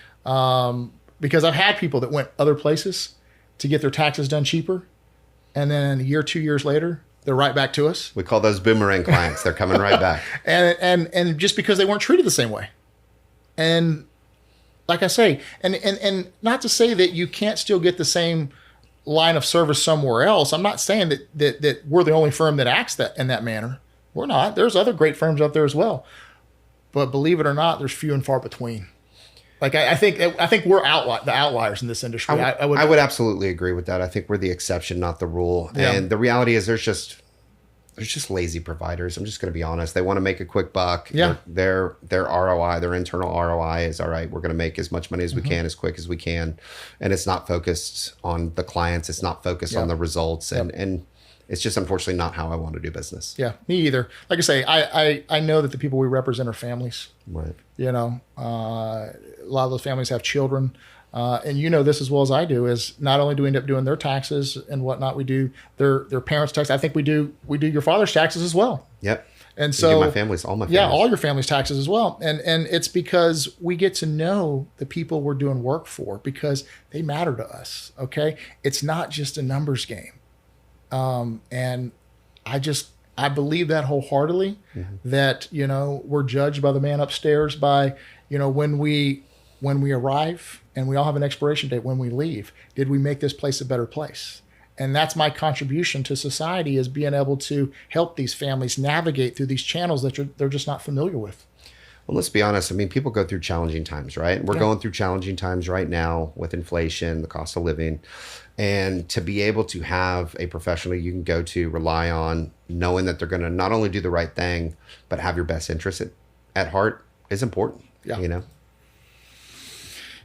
because I've had people that went other places to get their taxes done cheaper, and then a year, 2 years later, they're right back to us. We call those boomerang clients. They're coming right back. and just because they weren't treated the same way. And like I say, and not to say that you can't still get the same line of service somewhere else. I'm not saying that we're the only firm that acts that in that manner. We're not. There's other great firms out there as well. But believe it or not, there's few and far between. Like I think we're the outliers in this industry. I would absolutely agree with that. I think we're the exception, not the rule. Yeah. And the reality is there's just lazy providers. I'm just going to be honest. They want to make a quick buck. Yeah. Their ROI, their internal ROI is all right. We're going to make as much money as we can, as quick as we can. And it's not focused on the clients. It's not focused on the results. And it's just unfortunately not how I want to do business. Yeah, me either. Like I say, I know that the people we represent are families. Right. A lot of those families have children. And you know this as well as I do, is not only do we end up doing their taxes and whatnot, we do their parents' taxes. I think we do your father's taxes as well. Yep. And so all my family's. Yeah, all your family's taxes as well. And it's because we get to know the people we're doing work for, because they matter to us. Okay. It's not just a numbers game. And I believe that wholeheartedly, that, we're judged by the man upstairs by, when we arrive, and we all have an expiration date when we leave. Did we make this place a better place? And that's my contribution to society, is being able to help these families navigate through these channels that they're just not familiar with. Well, let's be honest. I mean, people go through challenging times, right? We're going through challenging times right now with inflation, the cost of living. And to be able to have a professional you can go to, rely on, knowing that they're going to not only do the right thing, but have your best interest at heart is important,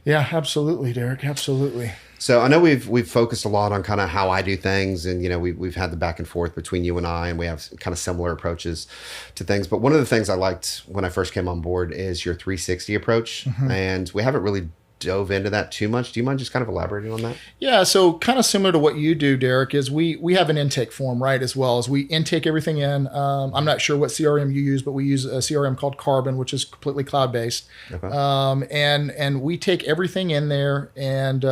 Yeah, absolutely, Derrick. Absolutely. So I know we've focused a lot on kind of how I do things, and we've had the back and forth between you and I, and we have kind of similar approaches to things. But one of the things I liked when I first came on board is your 360 approach, and we haven't really dove into that too much. Do you mind just kind of elaborating on that? Yeah, so kind of similar to what you do, Derrick, is we have an intake form, right, as well as we intake everything in. I'm not sure what CRM you use, but we use a CRM called Carbon, which is completely cloud-based. Okay. And we take everything in there, and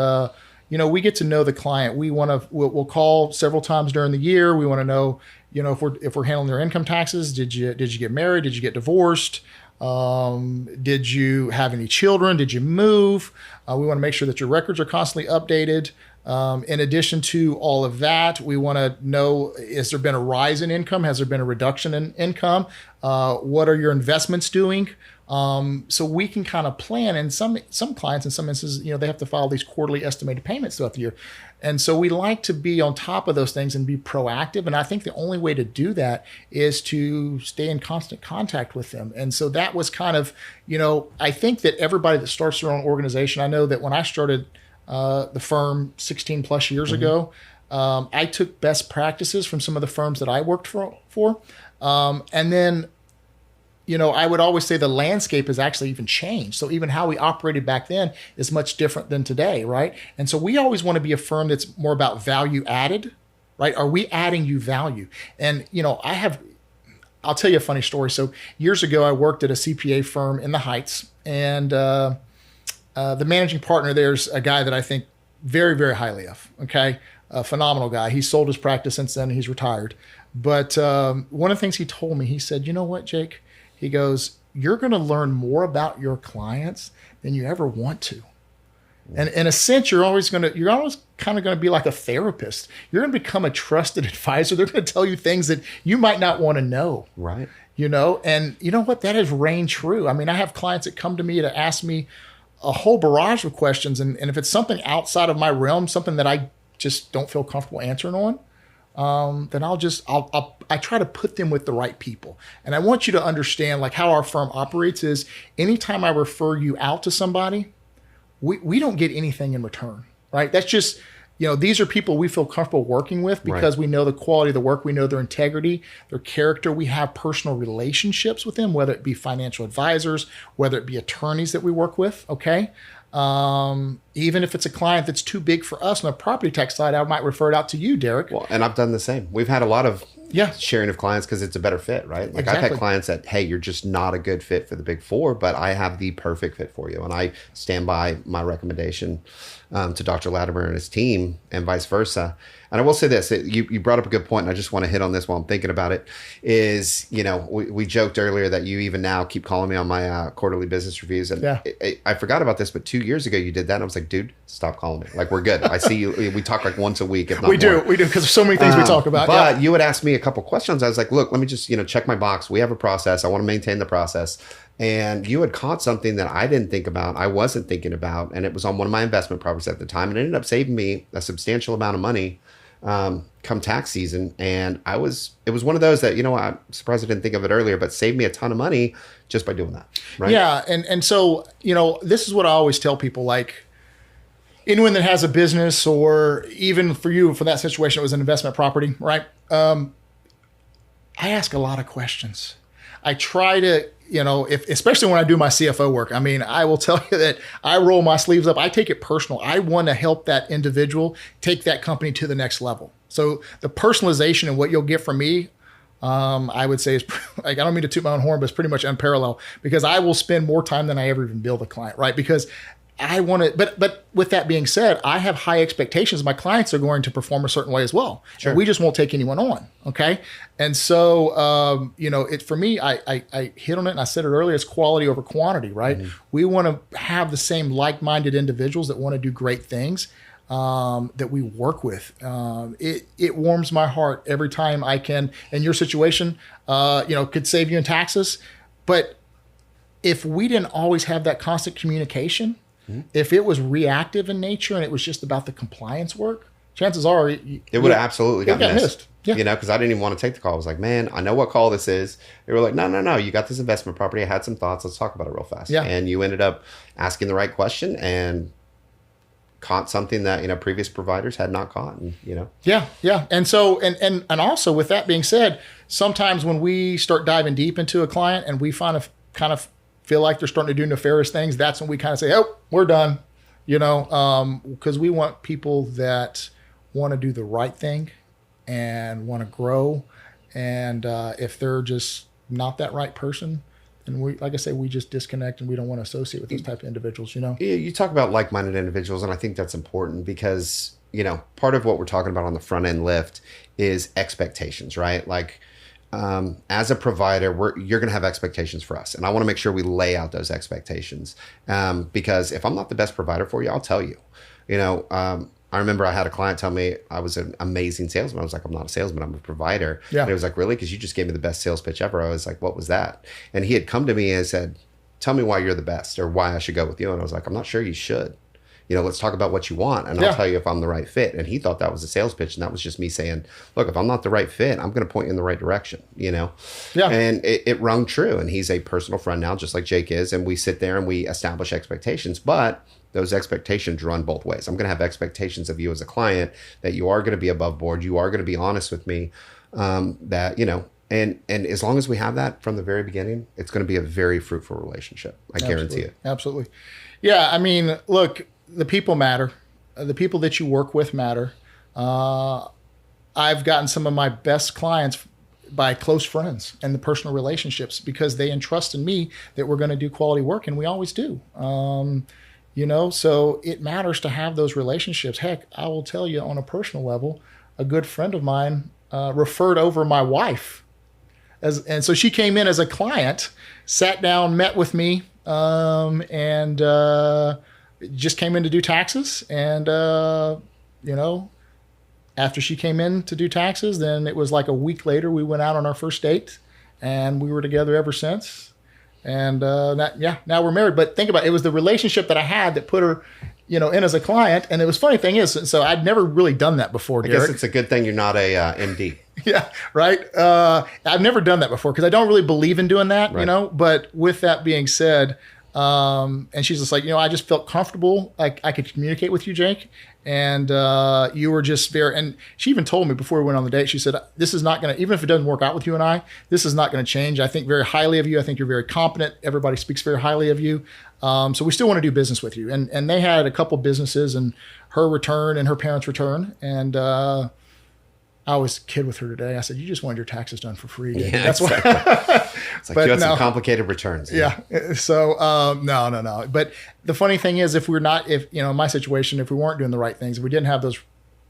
we get to know the client. We'll call several times during the year. We want to know, if we're handling their income taxes. Did you get married? Did you get divorced? Did you have any children? Did you move? We want to make sure that your records are constantly updated. In addition to all of that, we want to know, has there been a rise in income? Has there been a reduction in income? What are your investments doing? So we can kind of plan, and some clients in some instances, they have to file these quarterly estimated payments throughout the year. And so we like to be on top of those things and be proactive. And I think the only way to do that is to stay in constant contact with them. And so that was kind of, I think that everybody that starts their own organization, I know that when I started the firm 16 plus years ago, I took best practices from some of the firms that I worked for. And then, I would always say the landscape has actually even changed. So even how we operated back then is much different than today, right? And so we always want to be a firm that's more about value added, right? Are we adding you value? And, I'll tell you a funny story. So years ago, I worked at a CPA firm in the Heights, and the managing partner there's a guy that I think very, very highly of, okay? A phenomenal guy. He sold his practice since then. He's retired. But one of the things he told me, he said, you know what, Jake? He goes, you're going to learn more about your clients than you ever want to. And in a sense, you're always kind of going to be like a therapist. You're going to become a trusted advisor. They're going to tell you things that you might not want to know. Right. And you know what? That has reigned true. I mean, I have clients that come to me to ask me a whole barrage of questions. And if it's something outside of my realm, something that I just don't feel comfortable answering on, then I try to put them with the right people. And I want you to understand like how our firm operates is anytime I refer you out to somebody, we don't get anything in return, right? That's just, these are people we feel comfortable working with because we know the quality of the work, we know their integrity, their character. We have personal relationships with them, whether it be financial advisors, whether it be attorneys that we work with, okay? Even if it's a client that's too big for us on the property tax side, I might refer it out to you, Derrick. Well, and I've done the same. We've had a lot of sharing of clients because it's a better fit, right? Like I've had clients that, hey, you're just not a good fit for the big four, but I have the perfect fit for you. And I stand by my recommendation to Dr. Latimer and his team and vice versa. And I will say this, you brought up a good point, and I just want to hit on this while I'm thinking about it, is, we joked earlier that you even now keep calling me on my quarterly business reviews. And I forgot about this, but 2 years ago you did that. And I was like, dude, stop calling me. Like, we're good. I see you. We talk like once a week, if not more. We do, because there's so many things we talk about. But you would ask me a couple questions. I was like, look, let me just, check my box. We have a process. I want to maintain the process. And you had caught something that I didn't think about, I wasn't thinking about, and it was on one of my investment properties at the time, and it ended up saving me a substantial amount of money come tax season. And it was one of those that, I'm surprised I didn't think of it earlier, but saved me a ton of money just by doing that. Right. Yeah. And so, this is what I always tell people, like anyone that has a business, or even for you, for that situation, it was an investment property, right? I ask a lot of questions. I try to, especially when I do my CFO work, I mean, I will tell you that I roll my sleeves up. I take it personal. I want to help that individual take that company to the next level. So the personalization and what you'll get from me, I would say is like, I don't mean to toot my own horn, but it's pretty much unparalleled, because I will spend more time than I ever even bill the client, right? Because I want to, but with that being said, I have high expectations. My clients are going to perform a certain way as well. Sure. And we just won't take anyone on. Okay. And so, for me, I hit on it, and I said it earlier, it's quality over quantity, right? Mm-hmm. We want to have the same like-minded individuals that want to do great things, that we work with. It warms my heart every time I can, in your situation, could save you in taxes. But if we didn't always have that constant communication, if it was reactive in nature and it was just about the compliance work, chances are it would have absolutely got missed. Yeah. Because I didn't even want to take the call. I was like, man, I know what call this is. They were like, no, you got this investment property. I had some thoughts. Let's talk about it real fast. Yeah. And you ended up asking the right question and caught something that, previous providers had not caught. And, Yeah. And so, and also with that being said, sometimes when we start diving deep into a client and we kind of feel like they're starting to do nefarious things, that's when we kind of say, oh, we're done, because we want people that want to do the right thing and want to grow. And if they're just not that right person, then we just disconnect, and we don't want to associate with those type of individuals, You talk about like-minded individuals, and I think that's important because, part of what we're talking about on the front end lift is expectations, right? Like, as a provider, you're going to have expectations for us. And I want to make sure we lay out those expectations. Because if I'm not the best provider for you, I'll tell you. I remember I had a client tell me I was an amazing salesman. I was like, I'm not a salesman, I'm a provider. Yeah. And he was like, really? Because you just gave me the best sales pitch ever. I was like, what was that? And he had come to me and said, tell me why you're the best or why I should go with you. And I was like, I'm not sure you should. Let's talk about what you want, and I'll tell you if I'm the right fit. And he thought that was a sales pitch, and that was just me saying, look, if I'm not the right fit, I'm going to point you in the right direction, Yeah. And it rung true. And he's a personal friend now, just like Jake is. And we sit there and we establish expectations, but those expectations run both ways. I'm going to have expectations of you as a client that you are going to be above board. You are going to be honest with me, and as long as we have that from the very beginning, it's going to be a very fruitful relationship. I guarantee it. Absolutely. Yeah. I mean, look, the people matter. The people that you work with matter. I've gotten some of my best clients by close friends and the personal relationships because they entrust in me that we're going to do quality work, and we always do. So it matters to have those relationships. Heck, I will tell you on a personal level, a good friend of mine referred over my wife. And so she came in as a client, sat down, met with me, and just came in to do taxes. And, after she came in to do taxes, then it was like a week later, we went out on our first date, and we were together ever since. And now we're married. But think about it, it was the relationship that I had that put her, in as a client. And it was funny thing is, so I'd never really done that before, Derrick. I guess it's a good thing you're not a MD. Yeah, right. I've never done that before because I don't really believe in doing that, right. But with that being said, and she's just like, I just felt comfortable. Like I could communicate with you, Jake. And you were just very, and she even told me before we went on the date, she said, this is not going to, even if it doesn't work out with you and I, this is not going to change. I think very highly of you. I think you're very competent. Everybody speaks very highly of you. So we still want to do business with you. And they had a couple businesses, and her return and her parents' return. And I always kid with her today. I said, you just wanted your taxes done for free. Yeah, that's exactly. why. It's like you had some complicated returns. Yeah. So, no. But the funny thing is, if in my situation, if we weren't doing the right things, if we didn't have those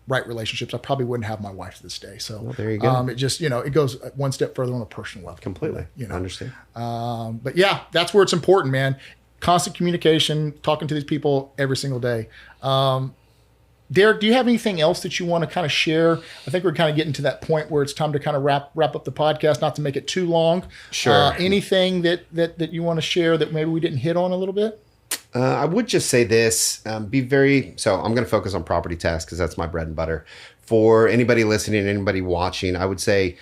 right relationships, I probably wouldn't have my wife to this day. So there you go. It just, it goes one step further on a personal level. Completely. I understand. But yeah, that's where it's important, man. Constant communication, talking to these people every single day. Derrick, do you have anything else that you want to kind of share? I think we're kind of getting to that point where it's time to kind of wrap up the podcast, not to make it too long. Sure. Anything that you want to share that maybe we didn't hit on a little bit? I would just say this, so I'm going to focus on property tax because that's my bread and butter. For anybody listening, anybody watching, I would say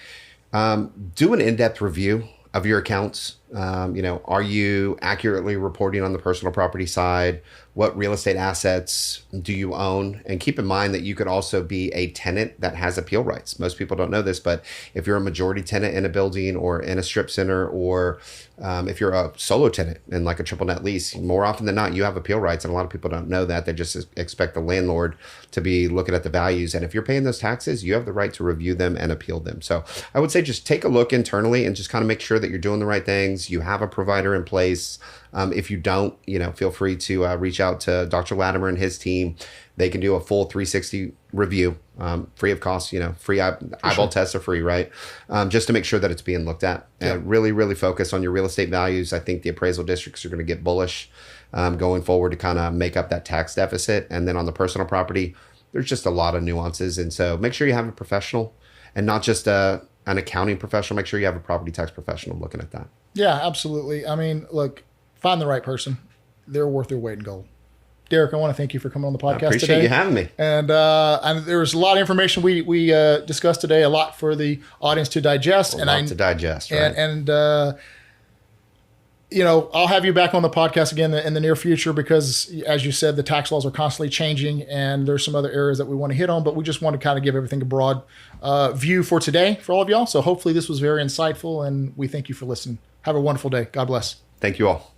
do an in-depth review of your accounts. Are you accurately reporting on the personal property side? What real estate assets do you own? And keep in mind that you could also be a tenant that has appeal rights. Most people don't know this, but if you're a majority tenant in a building or in a strip center, or if you're a solo tenant in like a triple net lease, more often than not, you have appeal rights. And a lot of people don't know that. They just expect the landlord to be looking at the values. And if you're paying those taxes, you have the right to review them and appeal them. So I would say just take a look internally and just kind of make sure that you're doing the right things. You have a provider in place. If you don't, feel free to reach out to Dr. Latimer and his team. They can do a full 360 review, free of cost. Free eyeball tests are free, right? Just to make sure that it's being looked at. And really, really focus on your real estate values. I think the appraisal districts are going to get bullish going forward to kind of make up that tax deficit. And then on the personal property, there's just a lot of nuances. And so make sure you have a professional and not just an accounting professional. Make sure you have a property tax professional looking at that. Yeah, absolutely. I mean, look, find the right person. They're worth their weight in gold. Derrick, I want to thank you for coming on the podcast today. I appreciate you having me. And there was a lot of information we discussed today, a lot for the audience to digest. A lot to digest, right? And I'll have you back on the podcast again in the near future because, as you said, the tax laws are constantly changing and there's some other areas that we want to hit on, but we just want to kind of give everything a broad view for today for all of y'all. So hopefully this was very insightful, and we thank you for listening. Have a wonderful day. God bless. Thank you all.